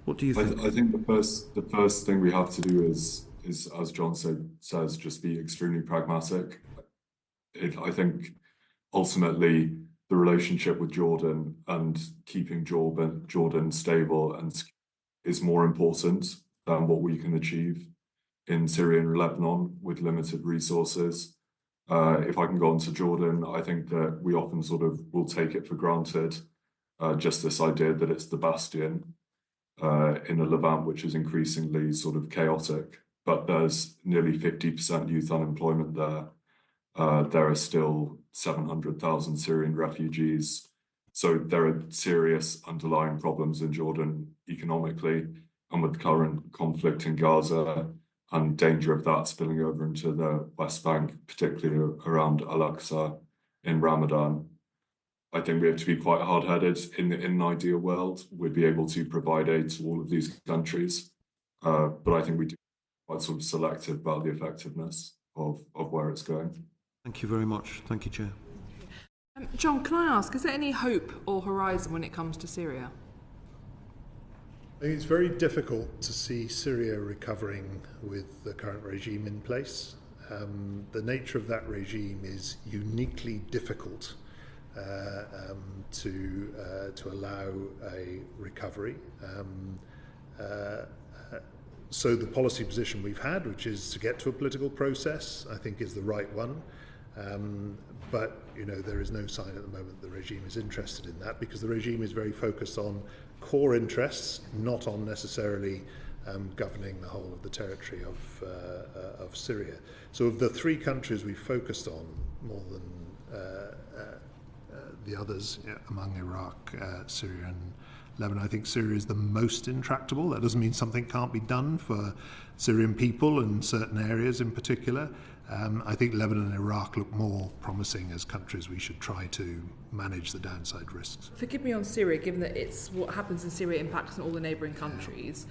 What do you think? I think the first thing we have to do is as John says, just be extremely pragmatic. I think ultimately the relationship with Jordan and keeping Jordan stable and is more important than what we can achieve in Syria and Lebanon with limited resources. If I can go on to Jordan, I think that we often sort of will take it for granted, just this idea that it's the bastion in a Levant which is increasingly sort of chaotic, but there's nearly 50% youth unemployment there. There are still 700,000 Syrian refugees. So there are serious underlying problems in Jordan economically, and with the current conflict in Gaza and danger of that spilling over into the West Bank, particularly around Al-Aqsa in Ramadan. I think we have to be quite hard-headed. In an ideal world, we'd be able to provide aid to all of these countries. But I think we do quite sort of selective about the effectiveness of where it's going. Thank you very much. Thank you, Chair. John, can I ask, is there any hope or horizon when it comes to Syria? I think it's very difficult to see Syria recovering with the current regime in place. The nature of that regime is uniquely difficult to allow a recovery. So the policy position we've had, which is to get to a political process, I think is the right one. But there is no sign at the moment the regime is interested in that, because the regime is very focused on core interests, not on necessarily governing the whole of the territory of Syria. So of the three countries we focused on, more than the others among Iraq, Syria and Lebanon, I think Syria is the most intractable. That doesn't mean something can't be done for Syrian people in certain areas in particular. I think Lebanon and Iraq look more promising as countries we should try to manage the downside risks. Forgive me on Syria, given that it's what happens in Syria impacts on all the neighbouring countries.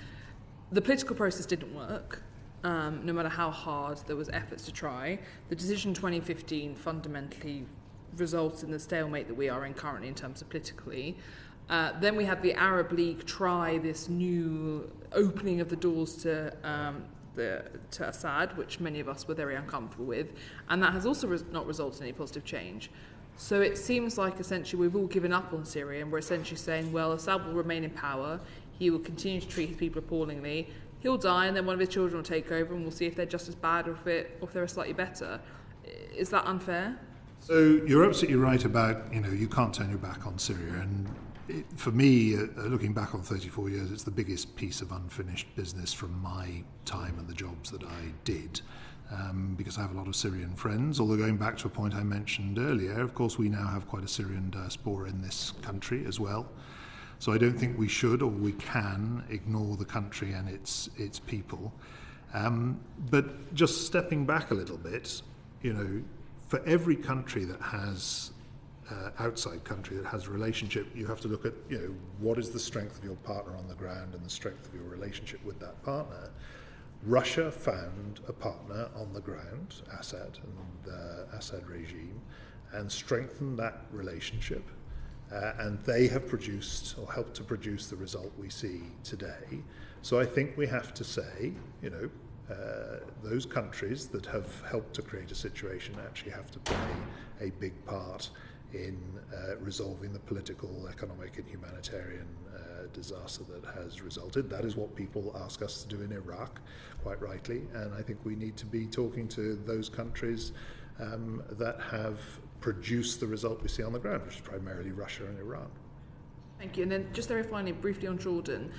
The political process didn't work, no matter how hard there was efforts to try. The decision 2015 fundamentally results in the stalemate that we are in currently in terms of politically. Then we had the Arab League try this new opening of the doors to Assad, which many of us were very uncomfortable with, and that has also not resulted in any positive change. So it seems like essentially we've all given up on Syria and we're essentially saying, well, Assad will remain in power, he will continue to treat his people appallingly, he'll die and then one of his children will take over and we'll see if they're just as bad or if they're slightly better. Is that unfair? So you're absolutely right about, you can't turn your back on Syria. And for me, looking back on 34 years, it's the biggest piece of unfinished business from my time and the jobs that I did. Because I have a lot of Syrian friends, although going back to a point I mentioned earlier, of course we now have quite a Syrian diaspora in this country as well. So I don't think we should or we can ignore the country and its people. But just stepping back a little bit, for every country that has outside country that has a relationship, you have to look at what is the strength of your partner on the ground and the strength of your relationship with that partner. Russia found a partner on the ground, Assad and the Assad regime, and strengthened that relationship. And they have produced or helped to produce the result we see today. So I think we have to say, those countries that have helped to create a situation actually have to play a big part in resolving the political, economic and humanitarian disaster that has resulted. That is what people ask us to do in Iraq, quite rightly, and I think we need to be talking to those countries that have produced the result we see on the ground, which is primarily Russia and Iran. Thank you. And then just very finally, briefly on Jordan,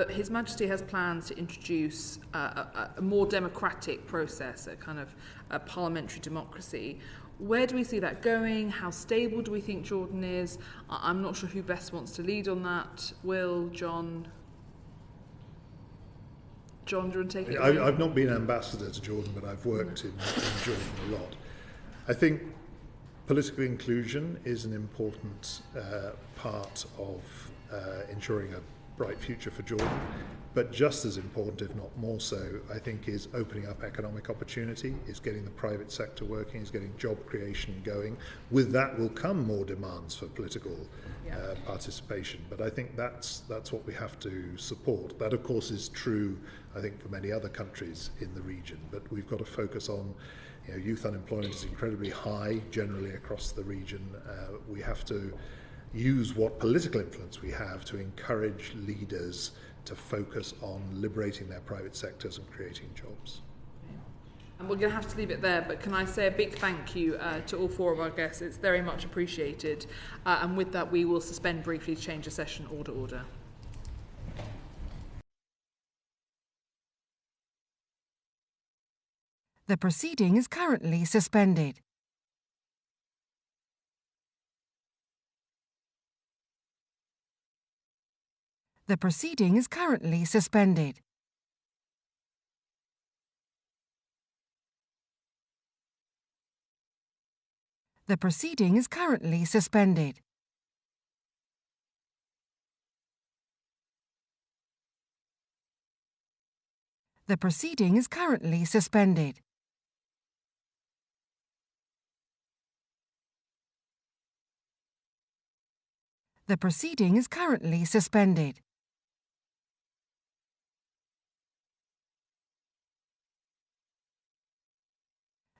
His Majesty has plans to introduce a more democratic process, a kind of a parliamentary democracy. Where do we see that going? How stable do we think Jordan is? I'm not sure who best wants to lead on that. Will, John? John, do you want to take it away? I've not been ambassador to Jordan, but I've worked in Jordan a lot. I think political inclusion is an important part of ensuring a bright future for Jordan. But just as important, if not more so, I think is opening up economic opportunity, is getting the private sector working, is getting job creation going. With that will come more demands for political participation. But I think that's what we have to support. That, of course, is true, I think, for many other countries in the region. But we've got to focus on, youth unemployment is incredibly high generally across the region. We have to use what political influence we have to encourage leaders to focus on liberating their private sectors and creating jobs. And we're going to have to leave it there, but can I say a big thank you to all four of our guests. It's very much appreciated. And with that, we will suspend briefly to change the session order. The proceeding is currently suspended. The proceeding is currently suspended. The proceeding is currently suspended. The proceeding is currently suspended. The proceeding is currently suspended.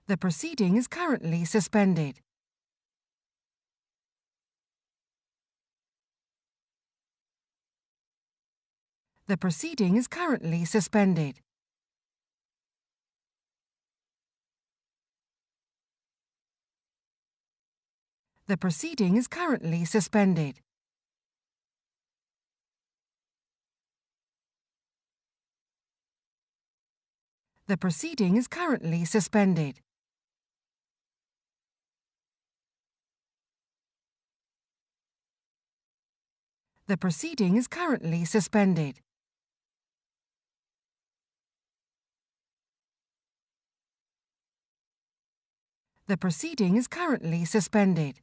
The proceeding is currently suspended. The proceeding is currently suspended. The proceeding is currently suspended. The proceeding is currently suspended. The proceeding is currently suspended. The proceeding is currently suspended.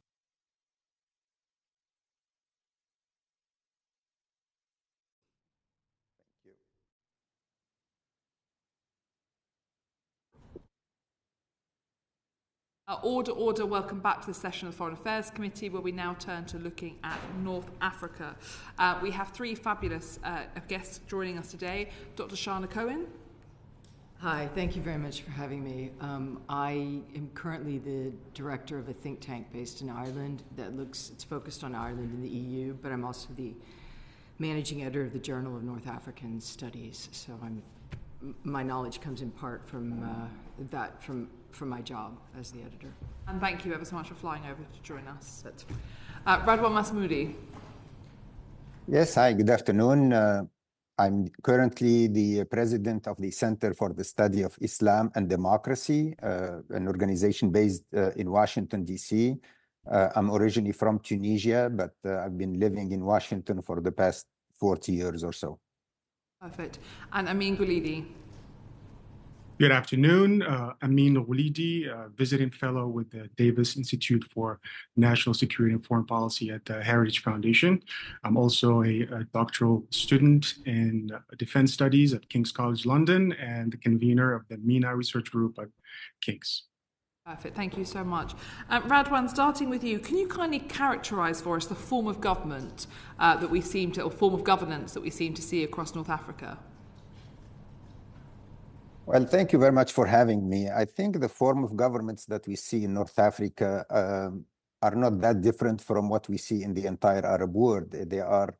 Order. Welcome back to the session of the Foreign Affairs Committee, where we now turn to looking at North Africa. We have three fabulous guests joining us today. Dr. Shana Cohen. Hi, thank you very much for having me. I am currently the director of a think tank based in Ireland it's focused on Ireland and the EU, but I'm also the managing editor of the Journal of North African Studies. So my knowledge comes in part from my job as the editor. And thank you ever so much for flying over to join us. That's Radwan Masmoudi. Yes, hi, good afternoon. I'm currently the president of the Center for the Study of Islam and Democracy, an organization based in Washington, D.C. I'm originally from Tunisia, but I've been living in Washington for the past 40 years or so. Perfect. And Amine Ghoulidi. Good afternoon. Amine Ghoulidi, visiting fellow with the Davis Institute for National Security and Foreign Policy at the Heritage Foundation. I'm also a doctoral student in defense studies at King's College London and the convener of the MENA Research Group at King's. Perfect. Thank you so much. Radwan, starting with you, can you kindly characterise for us the form of government or form of governance that we seem to see across North Africa? Well, thank you very much for having me. I think the form of governments that we see in North Africa are not that different from what we see in the entire Arab world. They are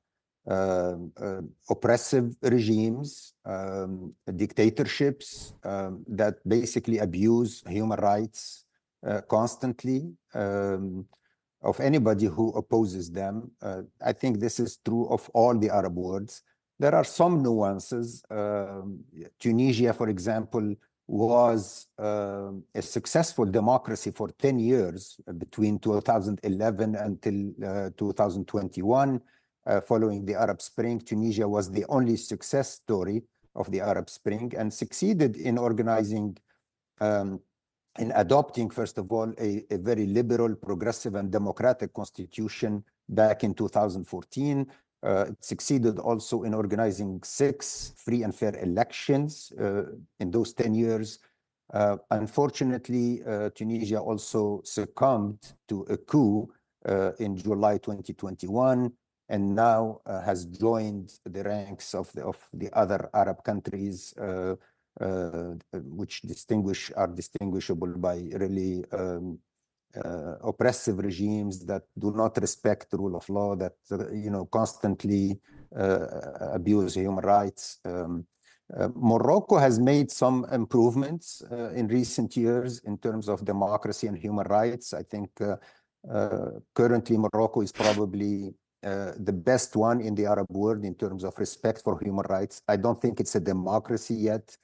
oppressive regimes, dictatorships that basically abuse human rights constantly of anybody who opposes them. I think this is true of all the Arab worlds. There are some nuances. Tunisia, for example, was a successful democracy for 10 years between 2011 until 2021. Following the Arab Spring, Tunisia was the only success story of the Arab Spring and succeeded in organizing, in adopting, first of all, a very liberal, progressive, and democratic constitution back in 2014. It succeeded also in organizing 6 free and fair elections in those 10 years. Unfortunately, Tunisia also succumbed to a coup in July 2021, and now has joined the ranks of the other Arab countries, which are distinguishable by really oppressive regimes that do not respect the rule of law, that constantly abuse human rights. Morocco has made some improvements in recent years in terms of democracy and human rights. I think currently Morocco is probably the best one in the Arab world in terms of respect for human rights. I don't think it's a democracy yet,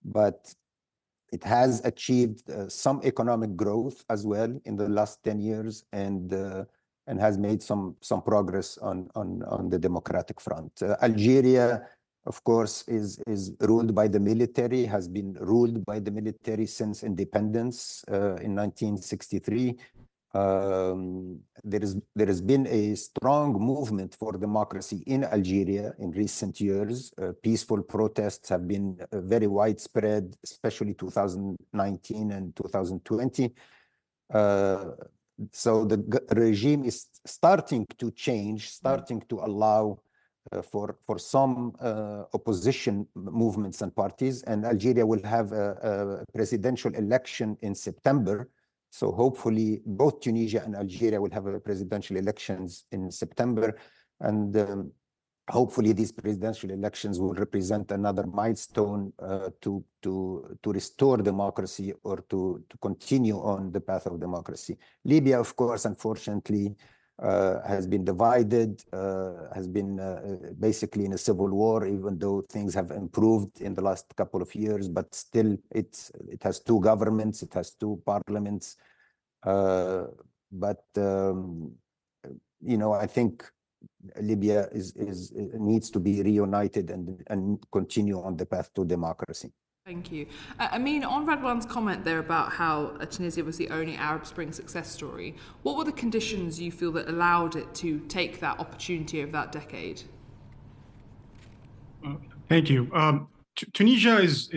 but it has achieved some economic growth as well in the last 10 years and has made some progress on the democratic front. Algeria, of course, is ruled by the military, has been ruled by the military since independence in 1963. There has been a strong movement for democracy in Algeria in recent years. Peaceful protests have been very widespread, especially 2019 and 2020. So the regime is starting to change, starting to allow for some opposition movements and parties. And Algeria will have a presidential election in September. So hopefully both Tunisia and Algeria will have presidential elections in September. And hopefully these presidential elections will represent another milestone to restore democracy or to continue on the path of democracy. Libya, of course, unfortunately, has been divided, has been basically in a civil war, even though things have improved in the last couple of years, but still it has 2 governments, it has 2 parliaments. I think Libya needs to be reunited and continue on the path to democracy. Thank you. Amine, on Radwan's comment there about how Tunisia was the only Arab Spring success story, what were the conditions you feel that allowed it to take that opportunity over that decade? Thank you. Tunisia is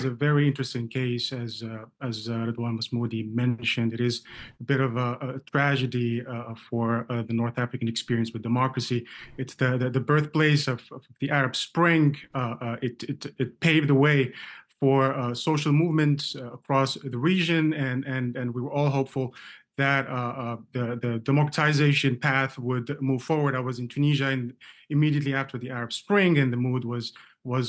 a very interesting case, as Radwan Masmoudi mentioned. It is a bit of a tragedy for the North African experience with democracy. It's the birthplace of the Arab Spring. It paved the way for social movements across the region, and we were all hopeful that the democratization path would move forward. I was in Tunisia immediately after the Arab Spring, and the mood was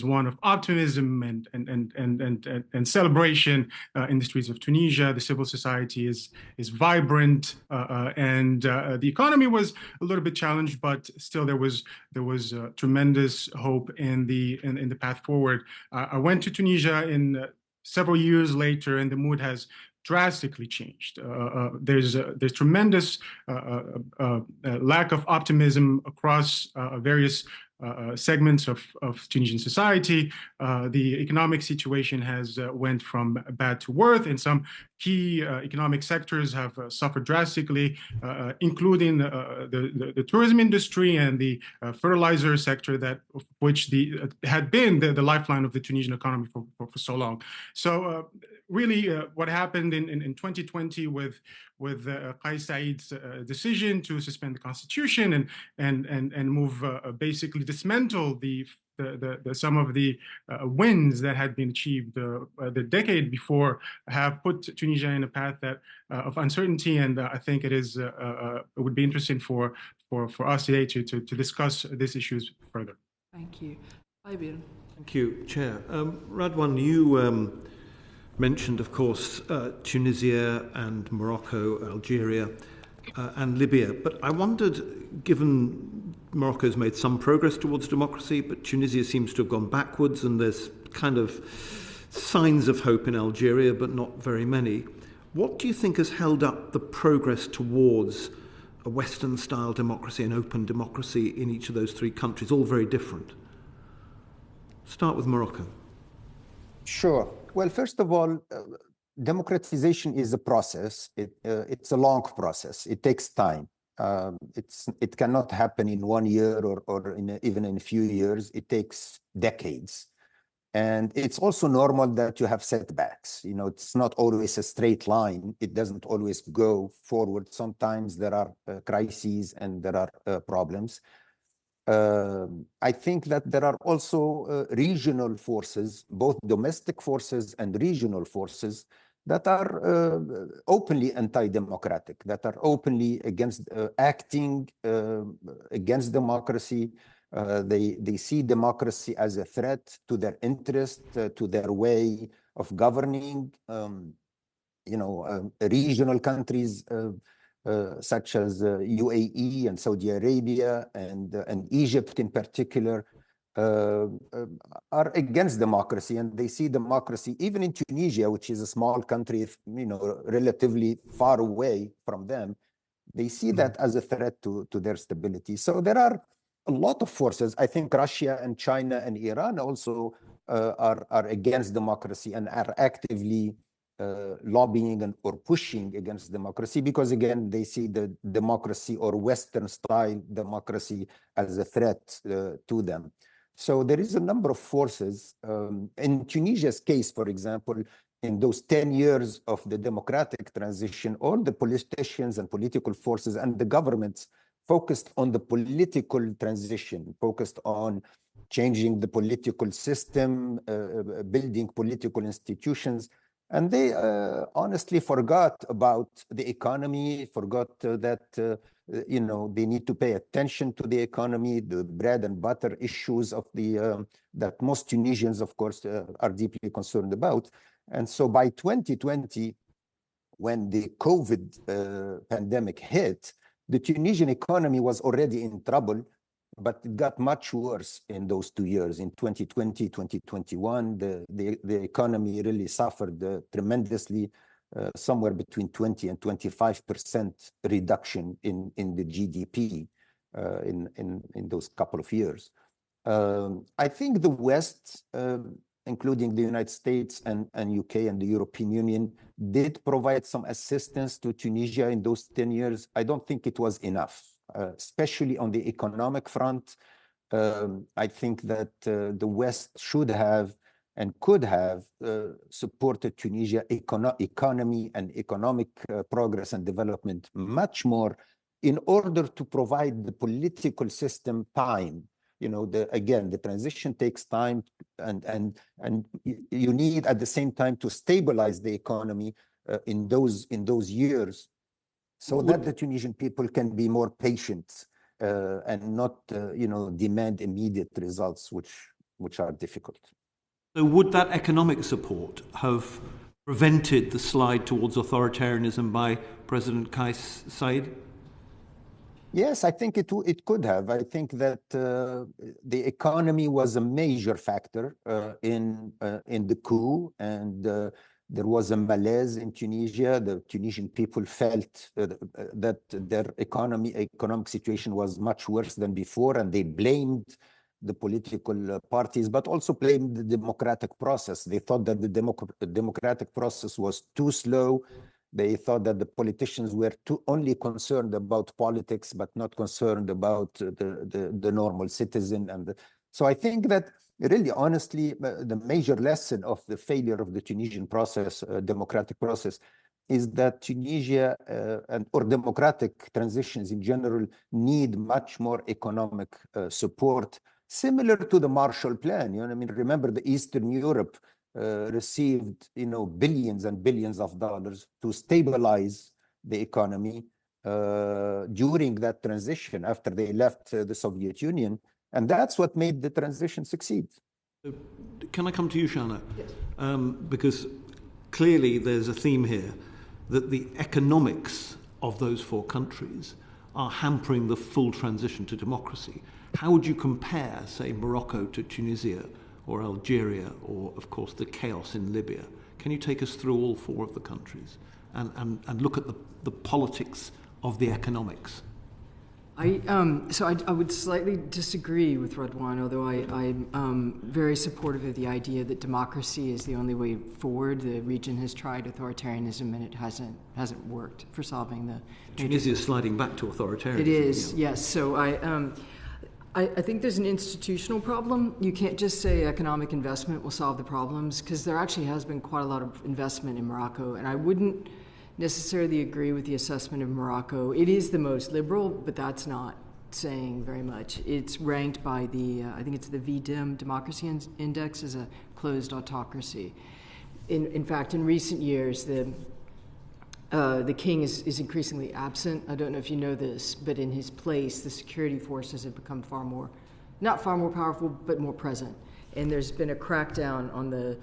one of optimism and celebration in the streets of Tunisia. The civil society is vibrant, and the economy was a little bit challenged, but still there was tremendous hope in the path forward. I went to Tunisia in several years later, and the mood has drastically changed. There's tremendous lack of optimism across various segments of Tunisian society. The economic situation has went from bad to worse, and some key economic sectors have suffered drastically, including the tourism industry and the fertilizer sector, which had been the lifeline of the Tunisian economy for so long. So really, what happened in 2020 with Qais Said's decision to suspend the constitution and move basically dismantle some of the wins that had been achieved the decade before, have put Tunisia in a path of uncertainty. And I think it would be interesting for us today to discuss these issues further. Thank you. Fabian. Thank you, Chair. Radwan, you mentioned, of course, Tunisia and Morocco, Algeria, and Libya. But I wondered, given Morocco's made some progress towards democracy, but Tunisia seems to have gone backwards, and there's kind of signs of hope in Algeria, but not very many. What do you think has held up the progress towards a Western-style democracy, an open democracy in each of those three countries, all very different? Start with Morocco. Sure. Well, first of all, democratization is a process. It's a long process. It takes time. It cannot happen in 1 year or even in a few years. It takes decades. And it's also normal that you have setbacks. You know, it's not always a straight line. It doesn't always go forward. Sometimes there are crises and there are problems. I think that there are also regional forces, both domestic forces and regional forces, that are openly anti-democratic, that are openly against acting against democracy. They see democracy as a threat to their interest, to their way of governing. Regional countries such as UAE and Saudi Arabia and Egypt in particular are against democracy, and they see democracy, even in Tunisia, which is a small country, relatively far away from them, they see that as a threat to their stability. So there are a lot of forces. I think Russia and China and Iran also are against democracy and are actively lobbying or pushing against democracy, because again, they see the democracy or Western style democracy as a threat to them. So there is a number of forces. In Tunisia's case, for example, in those 10 years of the democratic transition, all the politicians and political forces and the governments focused on the political transition, focused on changing the political system, building political institutions. And they honestly forgot about the economy, forgot that they need to pay attention to the economy, the bread and butter issues of that most Tunisians, of course, are deeply concerned about. And so by 2020, when the COVID pandemic hit, the Tunisian economy was already in trouble, but it got much worse in those 2 years. In 2020, 2021, the economy really suffered tremendously, somewhere between 20 and 25% reduction in the GDP in those couple of years. I think the West, including the United States and UK and the European Union, did provide some assistance to Tunisia in those 10 years. I don't think it was enough. Especially on the economic front. I think that the West should have and could have supported Tunisia economy and economic progress and development much more, in order to provide the political system time again, the transition takes time, and you need at the same time to stabilize the economy in those years, so that the Tunisian people can be more patient and not demand immediate results, which are difficult. So would that economic support have prevented the slide towards authoritarianism by President Kais Saied? Yes, I think it could have. I think that the economy was a major factor in the coup, and there was a malaise in Tunisia. The Tunisian people felt that their economic situation was much worse than before, and they blamed the political parties, but also blamed the democratic process. They thought that the democratic process was too slow. They thought that the politicians were only concerned about politics, but not concerned about the normal citizen. So I think that really, honestly, the major lesson of the failure of the Tunisian process, democratic process, is that Tunisia or democratic transitions in general need much more economic support, similar to the Marshall Plan. Remember, the Eastern Europe received billions and billions of dollars to stabilize the economy during that transition after they left the Soviet Union, and that's what made the transition succeed. Can I come to you, Shana? Yes. Because clearly there's a theme here that the economics of those four countries are hampering the full transition to democracy. How would you compare, say, Morocco to Tunisia, or Algeria, or, of course, the chaos in Libya? Can you take us through all four of the countries and look at the politics of the economics? I would slightly disagree with Radwan, although I'm very supportive of the idea that democracy is the only way forward. The region has tried authoritarianism, and it hasn't worked for solving the... Tunisia is sliding back to authoritarianism. It is, yes. So I think there's an institutional problem. You can't just say economic investment will solve the problems, because there actually has been quite a lot of investment in Morocco, and I wouldn't necessarily agree with the assessment of Morocco. It is the most liberal, but that's not saying very much. It's ranked by the, I think it's the VDIM Democracy Index, as a closed autocracy. In fact, in recent years, the king is increasingly absent. I don't know if you know this, but in his place, the security forces have become not far more powerful, but more present. And there's been a crackdown on the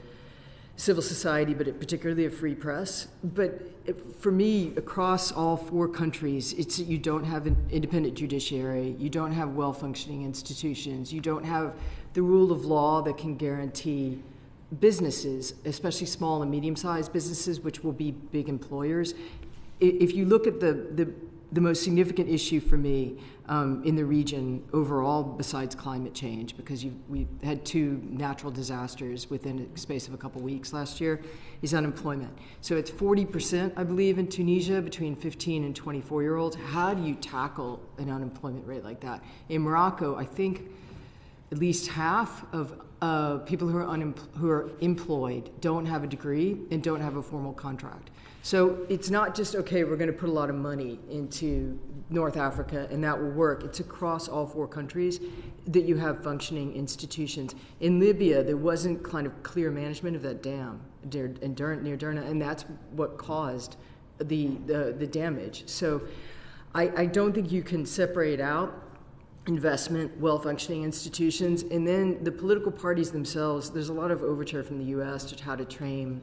civil society, but particularly a free press. But for me, across all four countries, it's that you don't have an independent judiciary, you don't have well-functioning institutions, you don't have the rule of law that can guarantee businesses, especially small and medium-sized businesses, which will be big employers. If you look at the most significant issue for me in the region overall, besides climate change, because we had two natural disasters within a space of a couple weeks last year, is unemployment. So it's 40%, I believe, in Tunisia between 15 and 24-year-olds. How do you tackle an unemployment rate like that? In Morocco, I think at least half of people who are employed don't have a degree and don't have a formal contract. So it's not just, okay, we're going to put a lot of money into North Africa and that will work. It's across all four countries that you have functioning institutions. In Libya, there wasn't kind of clear management of that dam near Derna, and that's what caused the damage. So I don't think you can separate out investment, well-functioning institutions, and then the political parties themselves. There's a lot of overture from the U.S. to how to train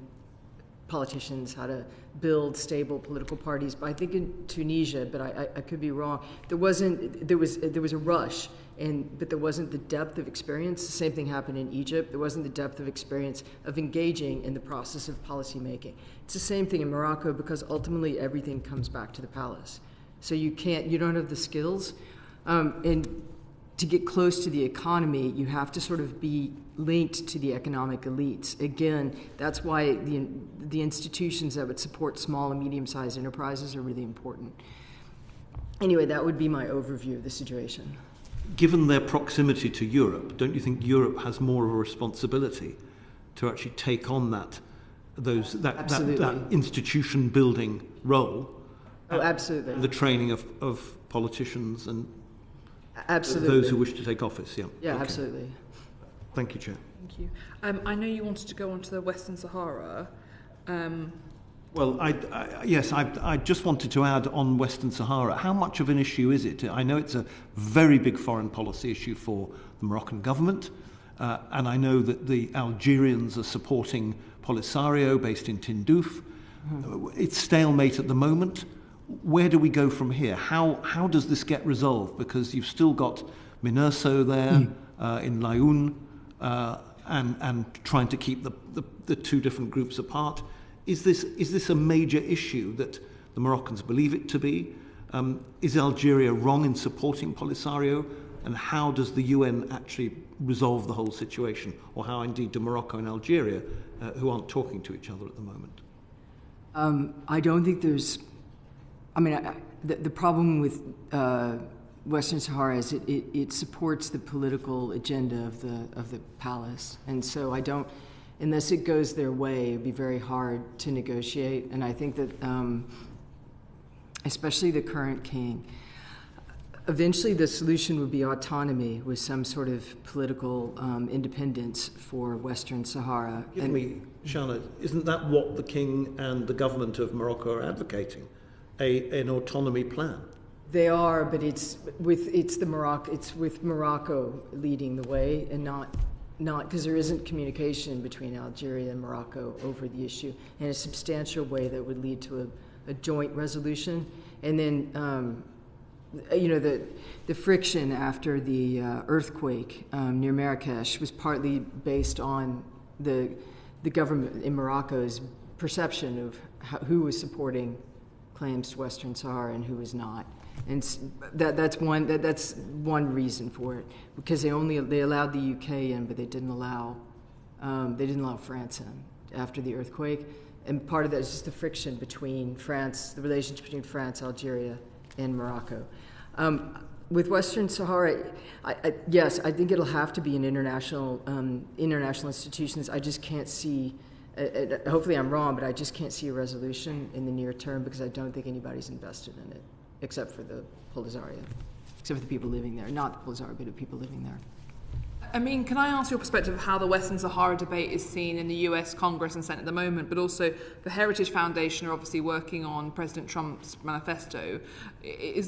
politicians, how to build stable political parties. But I think in Tunisia, but I could be wrong, there was a rush, but there wasn't the depth of experience. The same thing happened in Egypt. There wasn't the depth of experience of engaging in the process of policy making. It's the same thing in Morocco, because ultimately everything comes back to the palace. So you don't have the skills. And to get close to the economy, you have to sort of be linked to the economic elites. Again, that's why the institutions that would support small and medium-sized enterprises are really important. Anyway, that would be my overview of the situation. Given their proximity to Europe, don't you think Europe has more of a responsibility to actually take on that institution-building role? Oh, absolutely. The training of politicians and Absolutely. Those who wish to take office, yeah. Yeah, okay. Absolutely. Thank you, Chair. Thank you. I know you wanted to go on to the Western Sahara. Well, I just wanted to add on Western Sahara, how much of an issue is it? I know it's a very big foreign policy issue for the Moroccan government, and I know that the Algerians are supporting Polisario based in Tindouf. It's stalemate at the moment. Where do we go from here? How does this get resolved? Because you've still got Minurso there in Laayoune, and trying to keep the two different groups apart. Is this a major issue that the Moroccans believe it to be? Is Algeria wrong in supporting Polisario? And how does the UN actually resolve the whole situation? Or how indeed do Morocco and Algeria, who aren't talking to each other at the moment? I don't think there's... I mean, the problem with Western Sahara is it supports the political agenda of the palace. And so I don't... Unless it goes their way, it'd be very hard to negotiate. And I think that, especially the current king, eventually the solution would be autonomy with some sort of political independence for Western Sahara. Give me, Shana, isn't that what the king and the government of Morocco are advocating? An autonomy plan? They are, but it's with Morocco leading the way, and not because there isn't communication between Algeria and Morocco over the issue in a substantial way that would lead to a joint resolution. And then, the friction after the earthquake near Marrakesh was partly based on the government in Morocco's perception of who was supporting claims to Western Sahara and who was not. And that's one reason for it, because they allowed the UK in, but they didn't allow France in after the earthquake. And part of that is just the friction between the relationship between France, Algeria, and Morocco. With Western Sahara, yes, I think it'll have to be an international institutions. I just can't see. Hopefully, I'm wrong, but I just can't see a resolution in the near term because I don't think anybody's invested in it. Except for the Polisario, except for the people living there. Not the Polisario, but the people living there. Amine, can I ask your perspective of how the Western Sahara debate is seen in the US Congress and Senate at the moment, but also the Heritage Foundation are obviously working on President Trump's manifesto.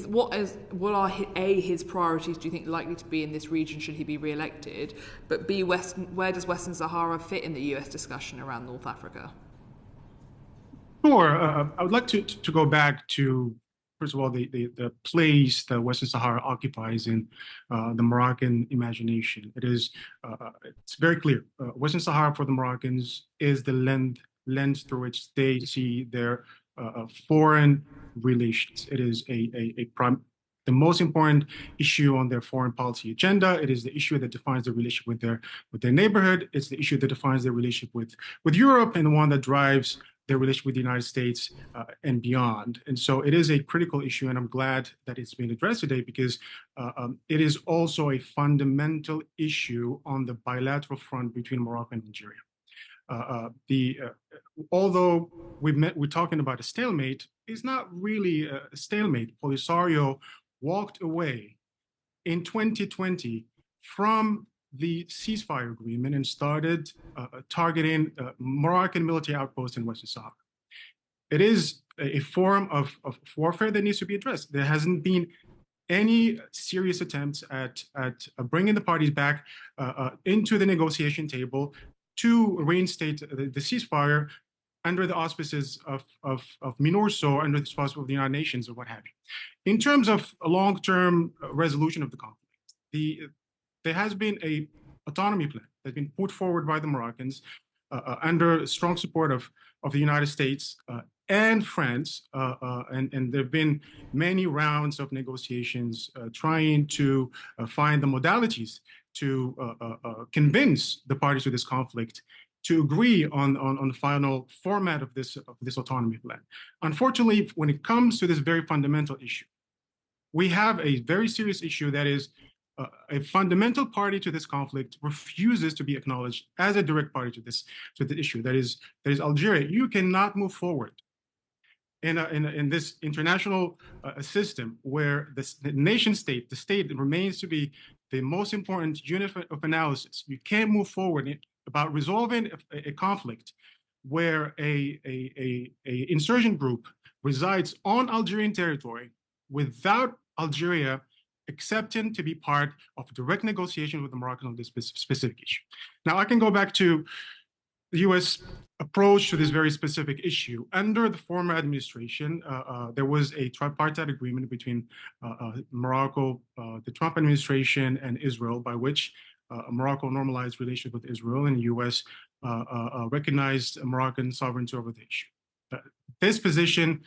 What are his priorities, do you think, likely to be in this region should he be re-elected? But B, where does Western Sahara fit in the US discussion around North Africa? Sure. I would like to go back to, first of all, the place that Western Sahara occupies in the Moroccan imagination. It's very clear. Western Sahara for the Moroccans is the lens through which they see their foreign relations. It is the most important issue on their foreign policy agenda. It is the issue that defines their relationship with their neighborhood. It's the issue that defines their relationship with Europe, and the one that drives their relationship with the United States and beyond. And so it is a critical issue, and I'm glad that it's being addressed today because it is also a fundamental issue on the bilateral front between Morocco and Algeria. Although we're talking about a stalemate, it's not really a stalemate. Polisario walked away in 2020 from the ceasefire agreement and started targeting Moroccan military outposts in Western Sahara. It is a form of warfare that needs to be addressed. There hasn't been any serious attempts at bringing the parties back into the negotiation table to reinstate the ceasefire under the auspices of Minurso, under the auspices of the United Nations or what have you. In terms of a long-term resolution of the conflict, there has been an autonomy plan that's been put forward by the Moroccans under strong support of the United States and France, and there have been many rounds of negotiations trying to find the modalities to convince the parties to this conflict to agree on the final format of this autonomy plan. Unfortunately, when it comes to this very fundamental issue, we have a very serious issue that is a fundamental party to this conflict refuses to be acknowledged as a direct party to the issue. That is Algeria. You cannot move forward in this international system where the nation state, the state remains to be the most important unit of analysis. You can't move forward about resolving a conflict where a insurgent group resides on Algerian territory without Algeria accepting to be part of direct negotiation with the Moroccan on this specific issue. Now, I can go back to the U.S. approach to this very specific issue. Under the former administration, there was a tripartite agreement between Morocco, the Trump administration, and Israel, by which Morocco normalized relations with Israel, and the U.S. Recognized Moroccan sovereignty over the issue. This position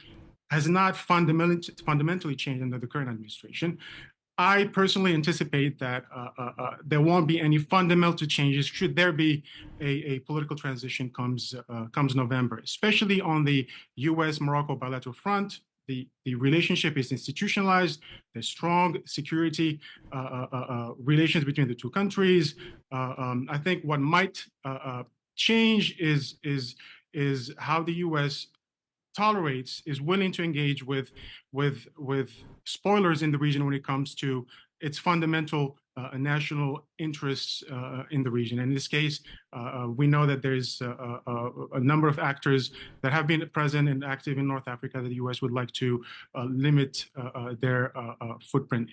has not fundamentally changed under the current administration. I personally anticipate that there won't be any fundamental changes should there be a political transition comes November, especially on the U.S.-Morocco bilateral front. The relationship is institutionalized. There's strong security relations between the two countries. I think what might change is how the U.S. is willing to engage with spoilers in the region when it comes to its fundamental national interests in the region. In this case, we know that there's a number of actors that have been present and active in North Africa that the U.S. would like to limit their footprint.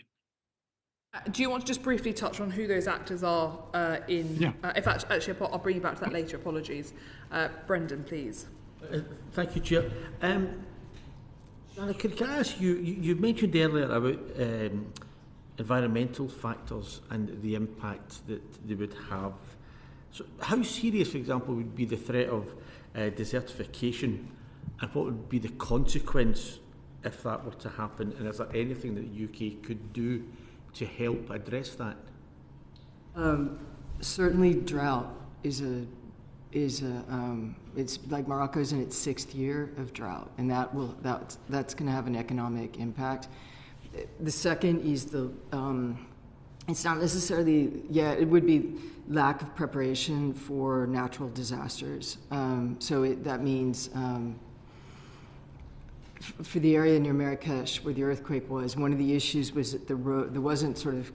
Do you want to just briefly touch on who those actors are if actually, I'll bring you back to that later, apologies. Brendan, please. Thank you, Chair. Shana, can I ask you, you mentioned earlier about environmental factors and the impact that they would have. So how serious, for example, would be the threat of desertification, and what would be the consequence if that were to happen, and is there anything that the UK could do to help address that? Certainly drought it's like Morocco's in its 6th year of drought, and that's going to have an economic impact. The second is it's not necessarily, it would be lack of preparation for natural disasters. That means for the area near Marrakesh where the earthquake was, one of the issues was that there wasn't sort of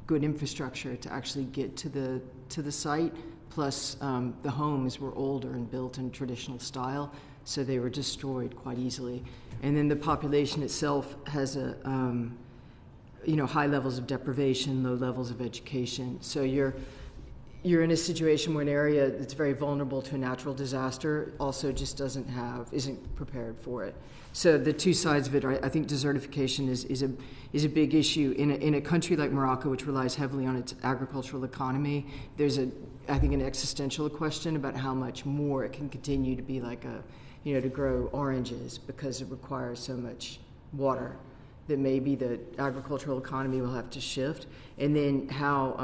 good infrastructure to actually get to the site. Plus, the homes were older and built in traditional style, so they were destroyed quite easily. And then the population itself has high levels of deprivation, low levels of education. So you're in a situation where an area that's very vulnerable to a natural disaster also just isn't prepared for it. So the two sides of it are, I think desertification is a big issue. In a country like Morocco, which relies heavily on its agricultural economy, there's I think an existential question about how much more it can continue to be like to grow oranges because it requires so much water that maybe the agricultural economy will have to shift. And then how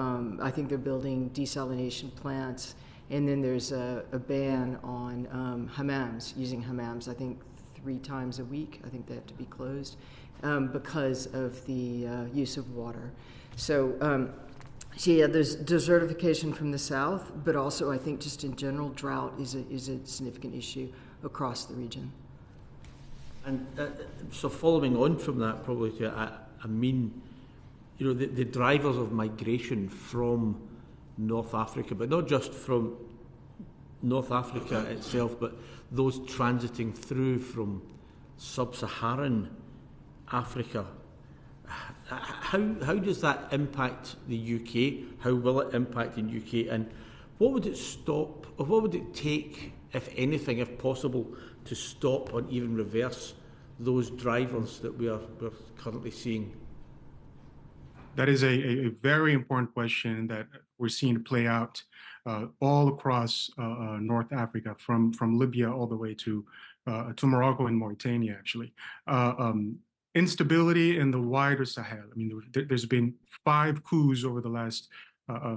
I think they're building desalination plants. And then there's a ban on hammams, using hammams, I think 3 times a week. I think they have to be closed because of the use of water. So there's desertification from the south, but also I think just in general, drought is a significant issue across the region. And so following on from that, probably to Amine, the drivers of migration from North Africa, but not just from North Africa itself, but those transiting through from sub-Saharan Africa. How does that impact the UK? How will it impact the UK? And what would it stop, or what would it take, if anything, if possible, to stop or even reverse those drivers that we're currently seeing? That is a very important question that we're seeing play out all across North Africa, from Libya all the way to Morocco and Mauritania, actually. Instability in the wider Sahel. I mean, there's been 5 coups over the last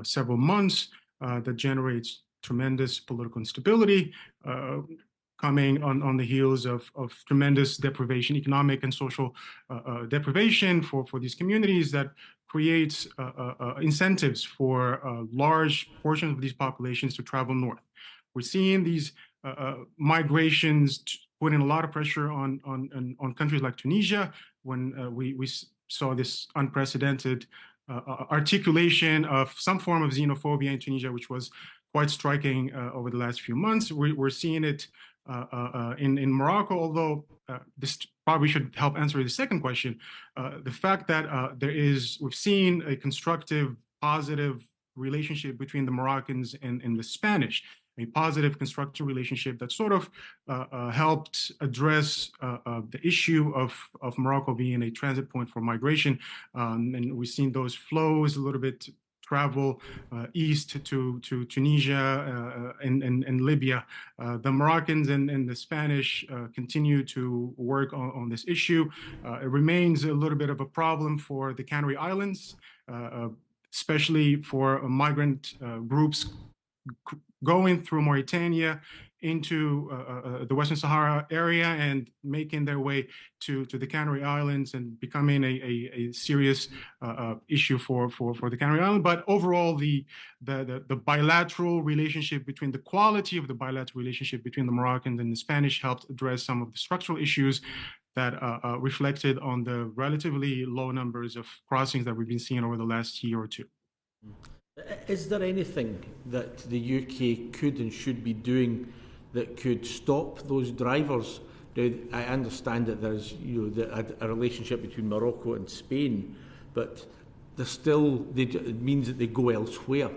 several months that generates tremendous political instability, coming on the heels of tremendous deprivation, economic and social deprivation for these communities that creates incentives for large portions of these populations to travel north. We're seeing these migrations putting a lot of pressure on countries like Tunisia when we saw this unprecedented articulation of some form of xenophobia in Tunisia, which was quite striking over the last few months. We're seeing it in Morocco, although this probably should help answer the second question. The fact that we've seen a constructive, positive relationship between the Moroccans and the Spanish, a positive, constructive relationship that sort of helped address the issue of Morocco being a transit point for migration. And we've seen those flows a little bit travel east to Tunisia and Libya. The Moroccans and the Spanish continue to work on this issue. It remains a little bit of a problem for the Canary Islands, especially for migrant groups going through Mauritania into the Western Sahara area and making their way to the Canary Islands and becoming a serious issue for the Canary Islands. But overall, the bilateral relationship between the quality of the bilateral relationship between the Moroccans and the Spanish helped address some of the structural issues that reflected on the relatively low numbers of crossings that we've been seeing over the last year or two. Is there anything that the UK could and should be doing that could stop those drivers? Now, I understand that there's a relationship between Morocco and Spain, but it means that they go elsewhere.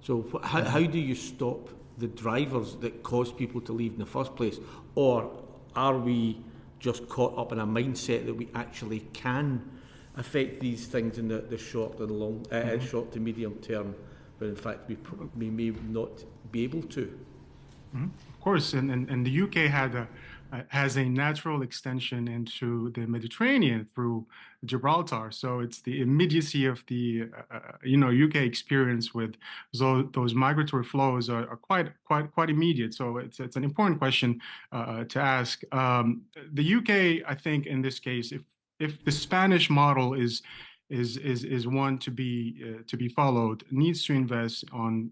So how do you stop the drivers that cause people to leave in the first place? Or are we just caught up in a mindset that we actually can affect these things in the short and long, short to medium term, but in fact we may not be able to? Of course, and the UK has a natural extension into the Mediterranean through Gibraltar. So it's the immediacy of the UK experience with those migratory flows are quite immediate. So it's an important question to ask. The UK, I think, in this case, if the Spanish model is one to be followed, needs to invest on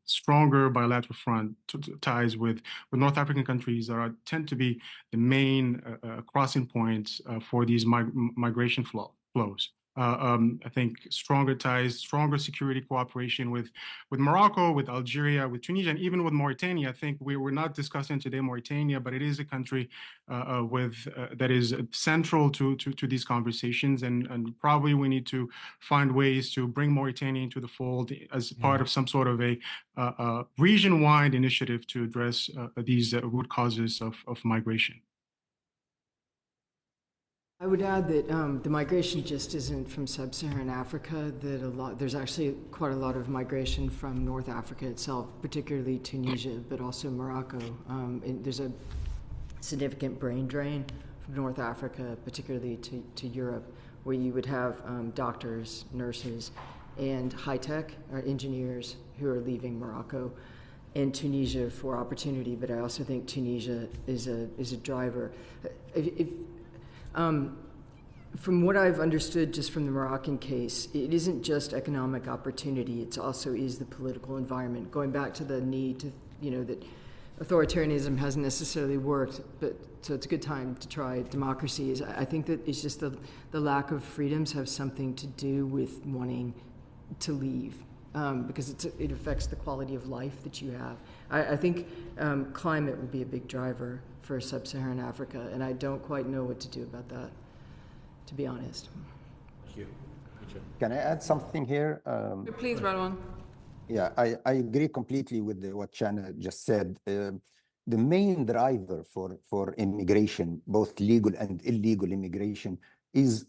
stronger bilateral front ties with North African countries that tend to be the main crossing points for these migration flows. I think stronger ties, stronger security cooperation with Morocco, with Algeria, with Tunisia, and even with Mauritania. I think we're not discussing today Mauritania, but it is a country that is central to these conversations, and probably we need to find ways to bring Mauritania into the fold as part of some sort of a region-wide initiative to address these root causes of migration. I would add that the migration just isn't from sub-Saharan Africa. There's actually quite a lot of migration from North Africa itself, particularly Tunisia, but also Morocco. There's a significant brain drain from North Africa, particularly to Europe, where you would have doctors, nurses, and high-tech or engineers who are leaving Morocco and Tunisia for opportunity. But I also think Tunisia is a driver. From what I've understood just from the Moroccan case, it isn't just economic opportunity, it also is the political environment. Going back to the need to, that authoritarianism hasn't necessarily worked, so it's a good time to try democracy. I think that it's just the lack of freedoms have something to do with wanting to leave, because it affects the quality of life that you have. I think climate will be a big driver for sub-Saharan Africa, and I don't quite know what to do about that, to be honest. Thank you. Can I add something here? Please, Radwan. Yeah, I agree completely with what Shana just said. The main driver for immigration, both legal and illegal immigration, is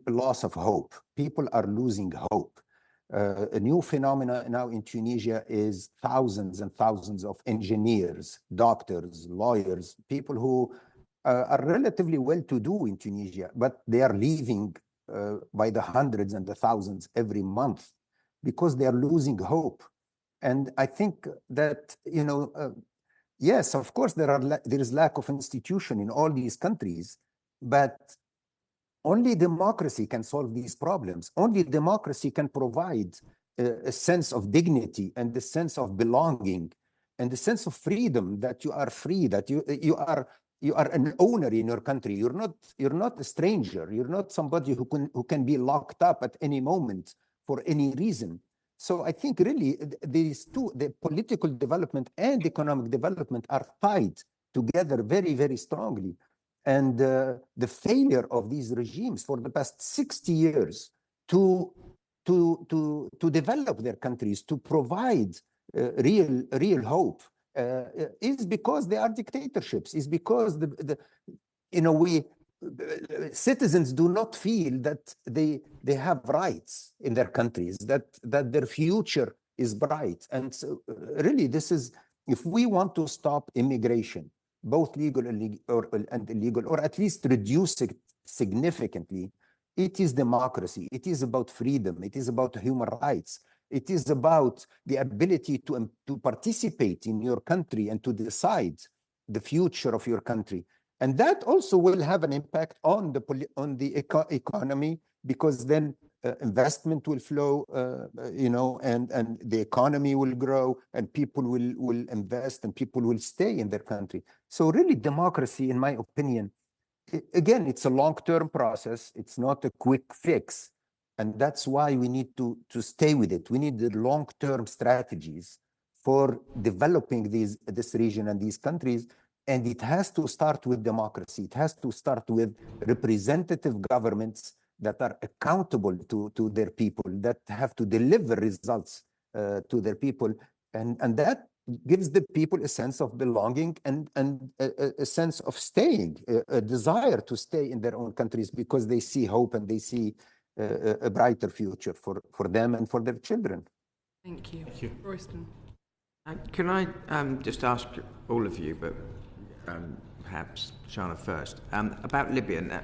loss of hope. People are losing hope. A new phenomenon now in Tunisia is thousands and thousands of engineers, doctors, lawyers, people who are relatively well-to-do in Tunisia, but they are leaving by the hundreds and the thousands every month because they are losing hope. And I think that, yes, of course, there is lack of institution in all these countries, but only democracy can solve these problems. Only democracy can provide a sense of dignity and the sense of belonging and the sense of freedom, that you are free, that you are you are an owner in your country. You're not a stranger. You're not somebody who can be locked up at any moment for any reason. So I think really these two, the political development and economic development, are tied together very, very strongly. And the failure of these regimes for the past 60 years to develop their countries, to provide real hope, is because they are dictatorships, is because in a way citizens do not feel that they have rights in their countries, that their future is bright. And so really this is, if we want to stop immigration, both legal and illegal, or at least reduce it significantly, it is democracy. It is about freedom. It is about human rights. It is about the ability to participate in your country and to decide the future of your country. And that also will have an impact on the economy, because then investment will flow, and the economy will grow, and people will invest, and people will stay in their country. So really, democracy, in my opinion, again, it's a long-term process. It's not a quick fix. And that's why we need to stay with it. We need the long-term strategies for developing this region and these countries. And it has to start with democracy. It has to start with representative governments that are accountable to their people, that have to deliver results to their people. And that gives the people a sense of belonging and a sense of staying, a desire to stay in their own countries, because they see hope and they see a brighter future for them and for their children. Thank you. Thank you. Royston. Can I just ask all of you, but perhaps Shana first, about Libya?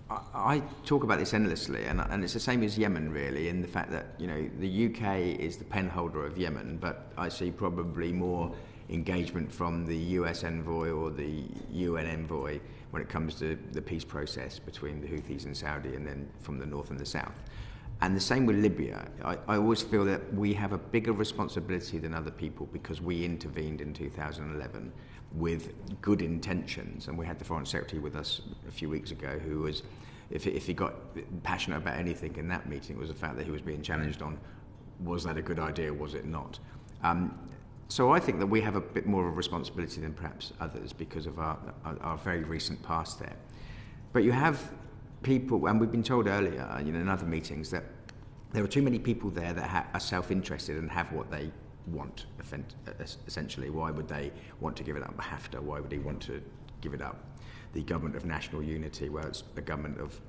I talk about this endlessly, and it's the same as Yemen, really, in the fact that, the UK is the penholder of Yemen, but I see probably more engagement from the US envoy or the UN envoy when it comes to the peace process between the Houthis and Saudi, and then from the north and the south. And the same with Libya. I always feel that we have a bigger responsibility than other people, because we intervened in 2011 with good intentions, and we had the Foreign Secretary with us a few weeks ago, who was, if he got passionate about anything in that meeting, it was the fact that he was being challenged on, was that a good idea, was it not? So I think that we have a bit more of a responsibility than perhaps others, because of our very recent past there. But you have people, and we've been told earlier, in other meetings, that there are too many people there that are self-interested and have what they want, essentially. Why would they want to give it up? Haftar, why would he want to give it up? The government of national unity, well, it's a government of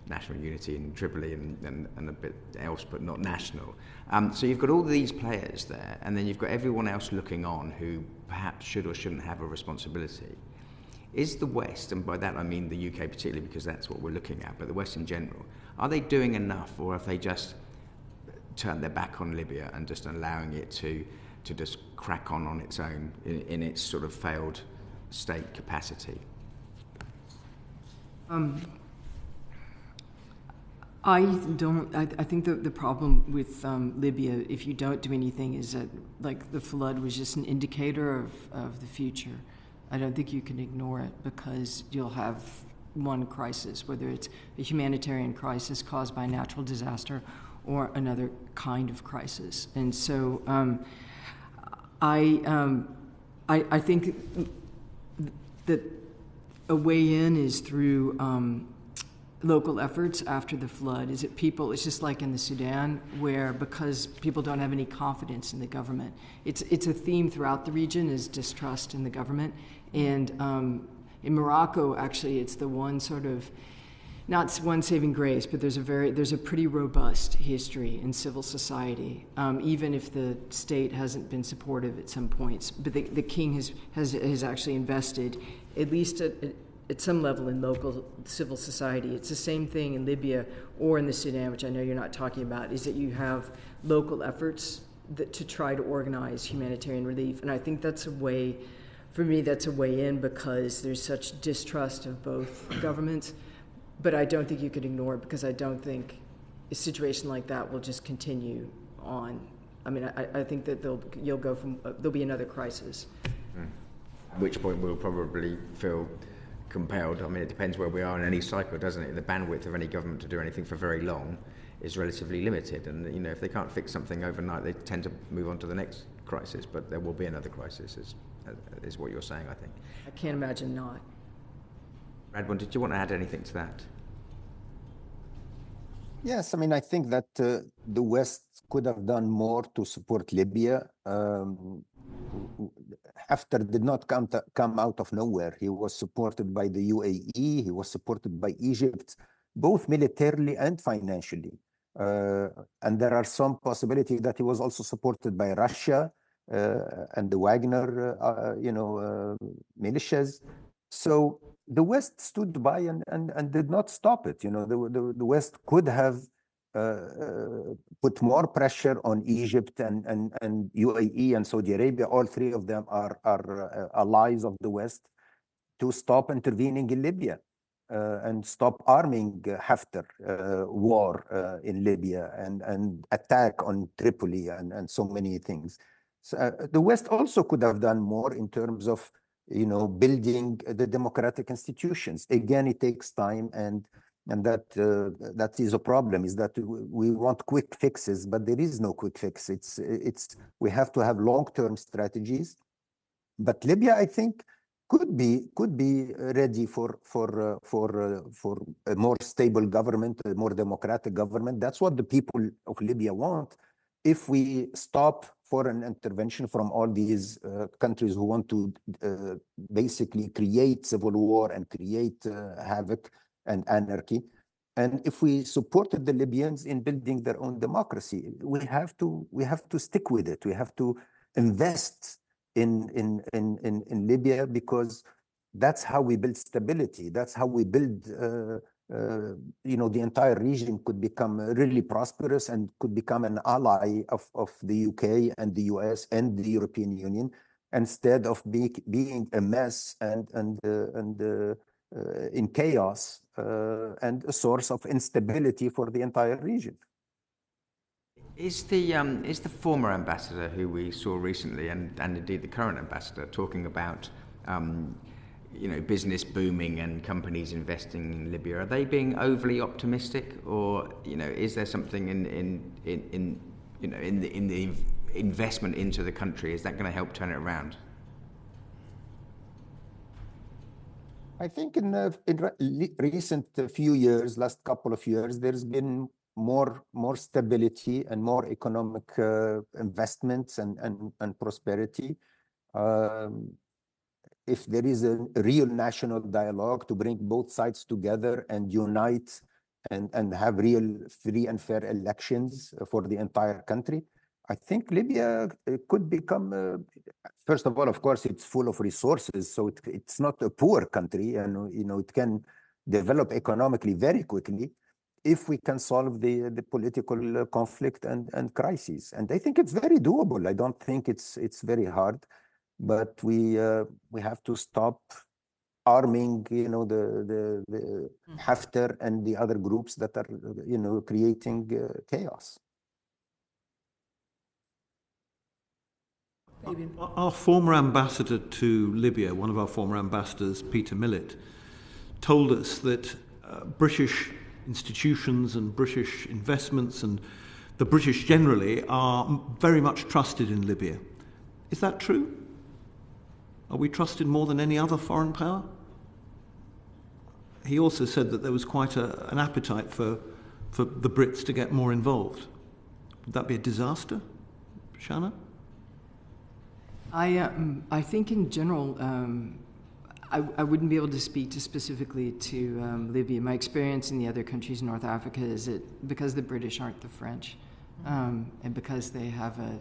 national unity in Tripoli and a bit else, but not national. So you've got all these players there, and then you've got everyone else looking on who perhaps should or shouldn't have a responsibility. Is the West, and by that I mean the UK particularly, because that's what we're looking at, but the West in general, are they doing enough, or have they just turned their back on Libya and just allowing it to just crack on its own in its sort of failed state capacity? I think the problem with Libya, if you don't do anything, is that, like, the flood was just an indicator of the future. I don't think you can ignore it, because you'll have one crisis, whether it's a humanitarian crisis caused by a natural disaster or another kind of crisis. And so I think that a way in is through local efforts after the flood. Is it people, it's just like in the Sudan, where because people don't have any confidence in the government, it's a theme throughout the region, is distrust in the government. And in Morocco, actually, it's the one sort of, not one saving grace, but there's a pretty robust history in civil society, even if the state hasn't been supportive at some points. But the king has actually invested, at least at some level, in local civil society. It's the same thing in Libya or in the Sudan, which I know you're not talking about, is that you have local efforts to try to organize humanitarian relief. And I think that's a way, for me, that's a way in, because there's such distrust of both governments. But I don't think you could ignore it, because I don't think a situation like that will just continue on. I mean, I think that there'll be another crisis. at which point we'll probably feel compelled. I mean, it depends where we are in any cycle, doesn't it? The bandwidth of any government to do anything for very long is relatively limited, and you know, if they can't fix something overnight, they tend to move on to the next crisis. But there will be another crisis, is what you're saying, I think. I can't imagine not. Radwan, did you want to add anything to that? Yes, I mean, I think that the West could have done more to support Libya. Haftar did not come out of nowhere. He was supported by the UAE, he was supported by Egypt, both militarily and financially. And there are some possibility that he was also supported by Russia and the Wagner, militias. So the West stood by and did not stop it. You know, the West could have put more pressure on Egypt and UAE and Saudi Arabia. All three of them are allies of the West, to stop intervening in Libya and stop arming Haftar war in Libya and attack on Tripoli and so many things. So, the West also could have done more in terms of, you know, building the democratic institutions. Again, it takes time, and that is a problem, is that we want quick fixes, but there is no quick fix. We have to have long-term strategies. But Libya, I think, could be ready for a more stable government, a more democratic government. That's what the people of Libya want. If we stop foreign intervention from all these countries who want to basically create civil war and create havoc and anarchy, and if we supported the Libyans in building their own democracy, we have to stick with it. We have to invest in Libya, because that's how we build stability. That's how we build, the entire region could become really prosperous and could become an ally of the UK and the US and the European Union, instead of being a mess and in chaos and a source of instability for the entire region. Is the former ambassador who we saw recently, and indeed the current ambassador, talking about business booming and companies investing in Libya, are they being overly optimistic, or is there something in the investment into the country? Is that going to help turn it around? I think in recent few years, last couple of years, there's been more stability and more economic investments and prosperity. If there is a real national dialogue to bring both sides together and unite and have real free and fair elections for the entire country, I think Libya could become, first of all, of course, it's full of resources, so it's not a poor country, and it can develop economically very quickly if we can solve the political conflict and crises. And I think it's very doable. I don't think it's very hard, but we have to stop arming, the Haftar and the other groups that are, creating chaos. Our former ambassador to Libya, one of our former ambassadors, Peter Millett, told us that British institutions and British investments and the British generally are very much trusted in Libya. Is that true? Are we trusted more than any other foreign power? He also said that there was quite an appetite for the Brits to get more involved. Would that be a disaster, Shana? I think in general, I wouldn't be able to speak specifically to Libya. My experience in the other countries in North Africa is that because the British aren't the French, and because they have a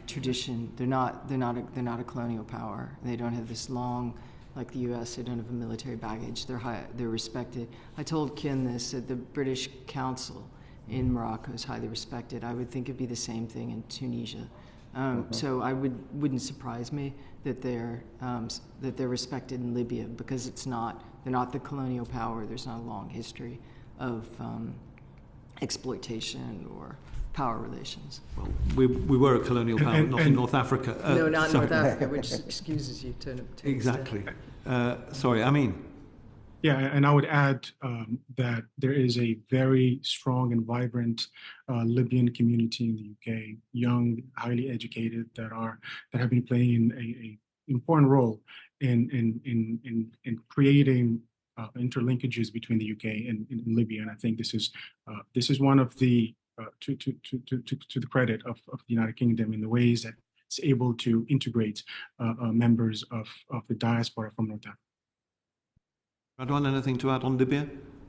tradition, they're not a colonial power. They don't have this long, like the U.S. They don't have a military baggage. They're respected. I told Ken this, that the British Council in Morocco is highly respected. I would think it'd be the same thing in Tunisia. So I wouldn't surprise me that they're respected in Libya, because they're not the colonial power. There's not a long history of exploitation or power relations. Well, we were a colonial power, not in North Africa. No, not North Africa, which excuses you to exactly. Sorry, Amine. Yeah, and I would add that there is a very strong and vibrant Libyan community in the UK, young, highly educated, that have been playing a important role in creating interlinkages between the UK and Libya. And I think this is one of the to the credit of the United Kingdom in the ways that it's able to integrate members of the diaspora from North Africa. Radwan, anything to add on Libya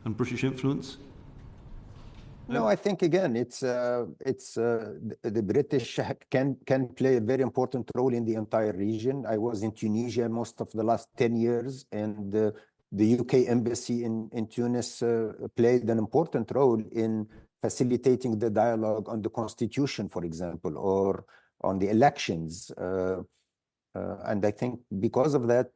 and British influence? No, I think again, the British can play a very important role in the entire region. I was in Tunisia most of the last 10 years, and the UK embassy in Tunis played an important role in facilitating the dialogue on the constitution, for example, or on the elections. And I think because of that,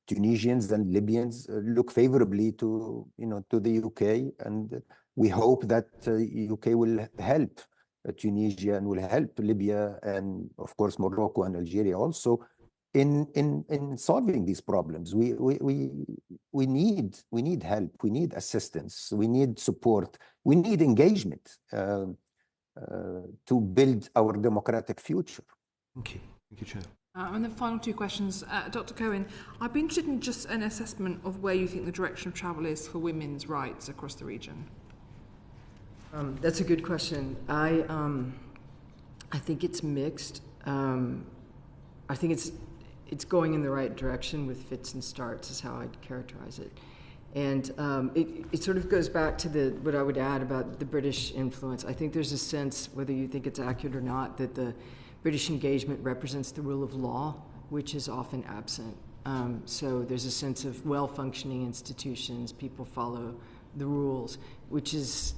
Tunisians and Libyans look favorably to the UK, and we hope that UK will help Tunisia and will help Libya and of course Morocco and Algeria also in solving these problems. We need help, we need assistance, we need support, we need engagement to build our democratic future. Thank you, Chair. And the final two questions, Dr. Cohen, I'd be interested in just an assessment of where you think the direction of travel is for women's rights across the region. That's a good question. I think it's mixed. I think it's going in the right direction with fits and starts is how I'd characterize it. And it sort of goes back to what I would add about the British influence. I think there's a sense, whether you think it's accurate or not, that the British engagement represents the rule of law, which is often absent. So there's a sense of well-functioning institutions, people follow the rules, which has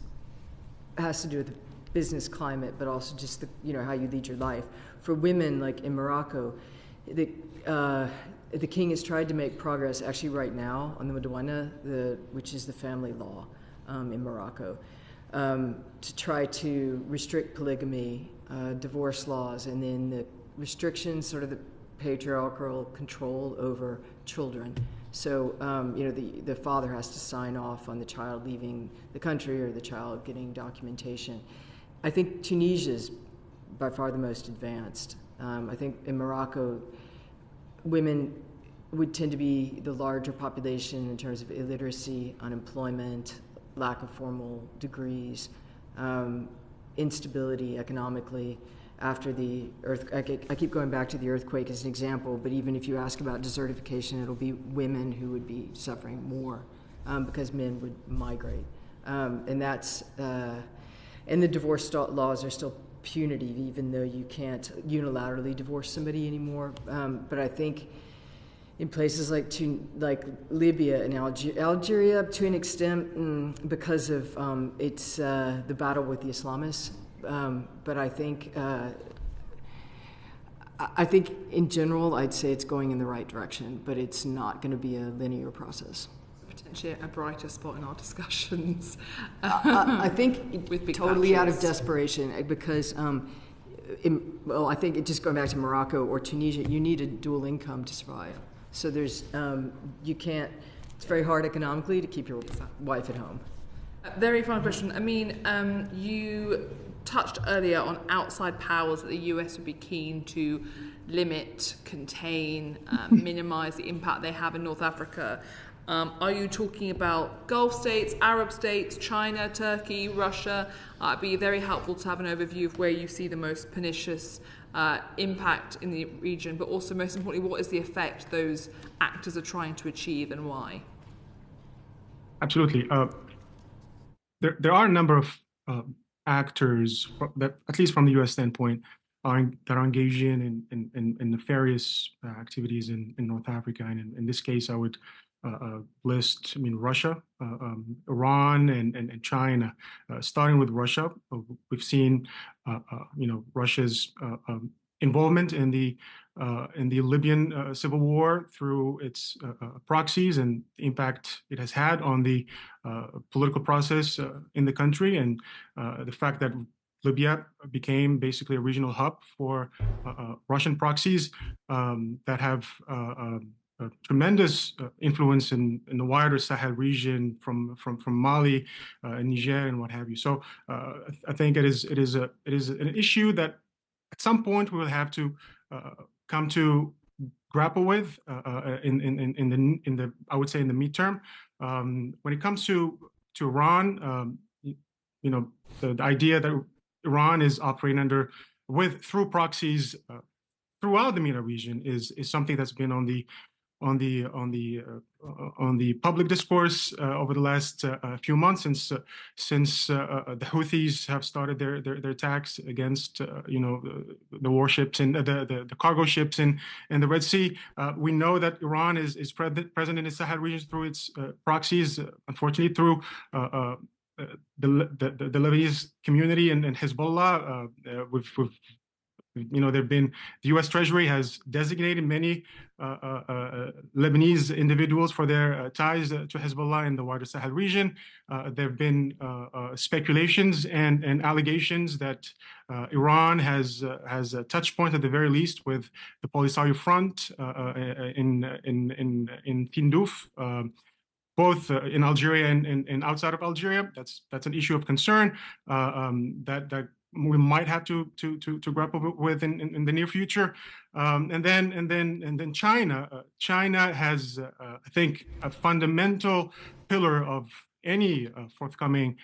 to do with the business climate, but also just how you lead your life. For women, like in Morocco, the king has tried to make progress actually right now on the Madawana, which is the family law in Morocco, to try to restrict polygamy, divorce laws, and then the restrictions, sort of the patriarchal control over children. So, the father has to sign off on the child leaving the country or the child getting documentation. I think Tunisia's by far the most advanced. I think in Morocco, women would tend to be the larger population in terms of illiteracy, unemployment, lack of formal degrees, instability economically after the earthquake. I keep going back to the earthquake as an example, but even if you ask about desertification, it'll be women who would be suffering more because men would migrate. And the divorce laws are still punitive, even though you can't unilaterally divorce somebody anymore. But I think in places like Libya and Algeria, to an extent, because of the battle with the Islamists. But I think in general, I'd say it's going in the right direction, but it's not going to be a linear process. Potentially a brighter spot in our discussions. I think totally out of desperation, because I think just going back to Morocco or Tunisia, you need a dual income to survive. So there's it's very hard economically to keep your wife at home. Very final question. Amine, you touched earlier on outside powers that the US would be keen to limit, contain, minimize the impact they have in North Africa. Are you talking about Gulf states, Arab states, China, Turkey, Russia? It'd be very helpful to have an overview of where you see the most pernicious impact in the region, but also most importantly, what is the effect those actors are trying to achieve and why? Absolutely. There are a number of actors that, at least from the U.S. standpoint, that are engaged in nefarious activities in North Africa. And in this case, I would list, Russia, Iran, and China. Starting with Russia, we've seen, Russia's involvement in the Libyan civil war through its proxies and the impact it has had on the political process in the country, and the fact that Libya became basically a regional hub for Russian proxies that have tremendous influence in the wider Sahel region, from Mali and Niger and what have you. So I think it is an issue that at some point we will have to come to grapple with in the I would say in the midterm. When it comes to Iran, the idea that Iran is operating through proxies throughout the MENA region is something that's been on the public discourse over the last few months since the Houthis have started their attacks against the warships and the cargo ships in the Red Sea. We know that Iran is present in the Sahel region through its proxies, unfortunately through the Lebanese community and Hezbollah. There've been, the U.S. Treasury has designated many Lebanese individuals for their ties to Hezbollah in the wider Sahel region. There have been speculations and allegations that Iran has a touch point at the very least with the Polisario Front in Tindouf. Both in Algeria and outside of Algeria. That's an issue of concern that we might have to grapple with in the near future. And then China. China has, I think, a fundamental pillar of any forthcoming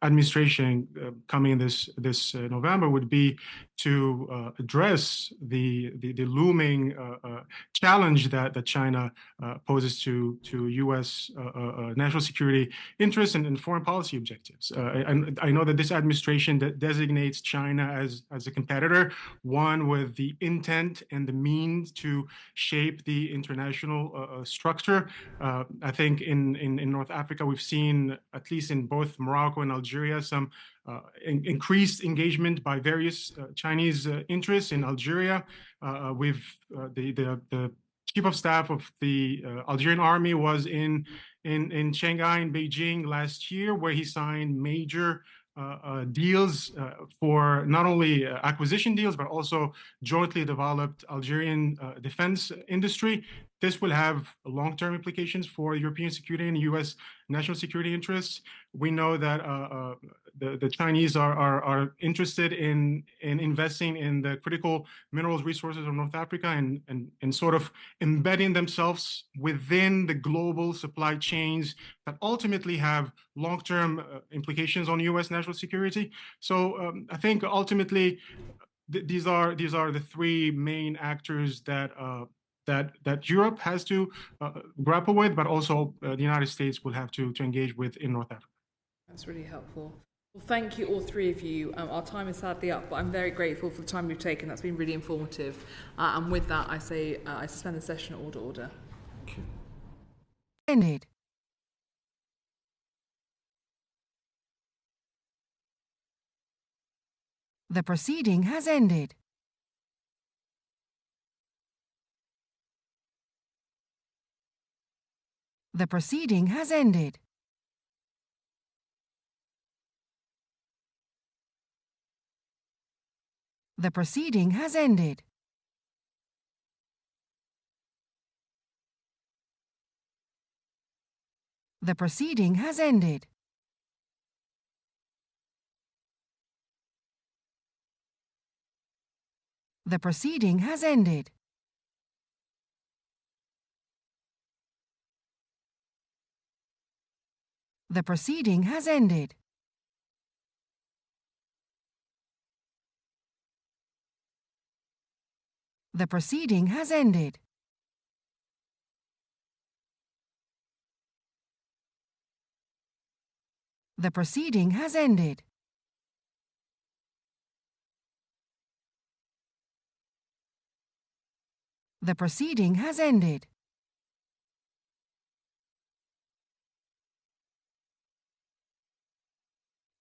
administration coming this November would be to address the looming challenge that China poses to U.S. national security interests and foreign policy objectives. And I know that this administration designates China as a competitor, one with the intent and the means to shape the international structure. I think in North Africa, we've seen, at least in both Morocco and Algeria, some increased engagement by various Chinese interests in Algeria. The chief of staff of the Algerian army was in Shanghai and Beijing last year, where he signed major deals for not only acquisition deals, but also jointly developed Algerian defense industry. This will have long-term implications for European security and U.S. national security interests. We know that the Chinese are interested in investing in the critical minerals resources of North Africa and sort of embedding themselves within the global supply chains that ultimately have long-term implications on U.S. national security. So I think ultimately these are the three main actors that Europe has to grapple with, but also the United States will have to engage with in North Africa. That's really helpful. Well, thank you, all three of you. Our time is sadly up, but I'm very grateful for the time we've taken. That's been really informative. And with that, I say I suspend the session at order. Thank you. Ended. The proceeding has ended. The proceeding has ended. The proceeding has ended. The proceeding has ended. The proceeding has ended. The proceeding has ended. The proceeding has ended. The proceeding has ended. The proceeding has ended.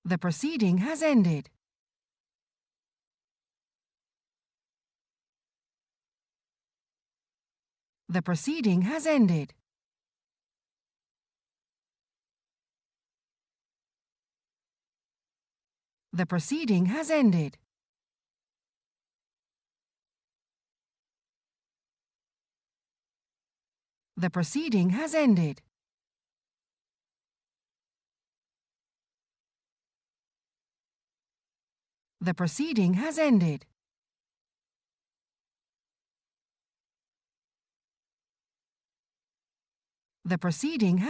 The proceeding has ended. The proceeding has ended. The proceeding has ended. The proceeding has ended. The proceeding has ended. The proceeding has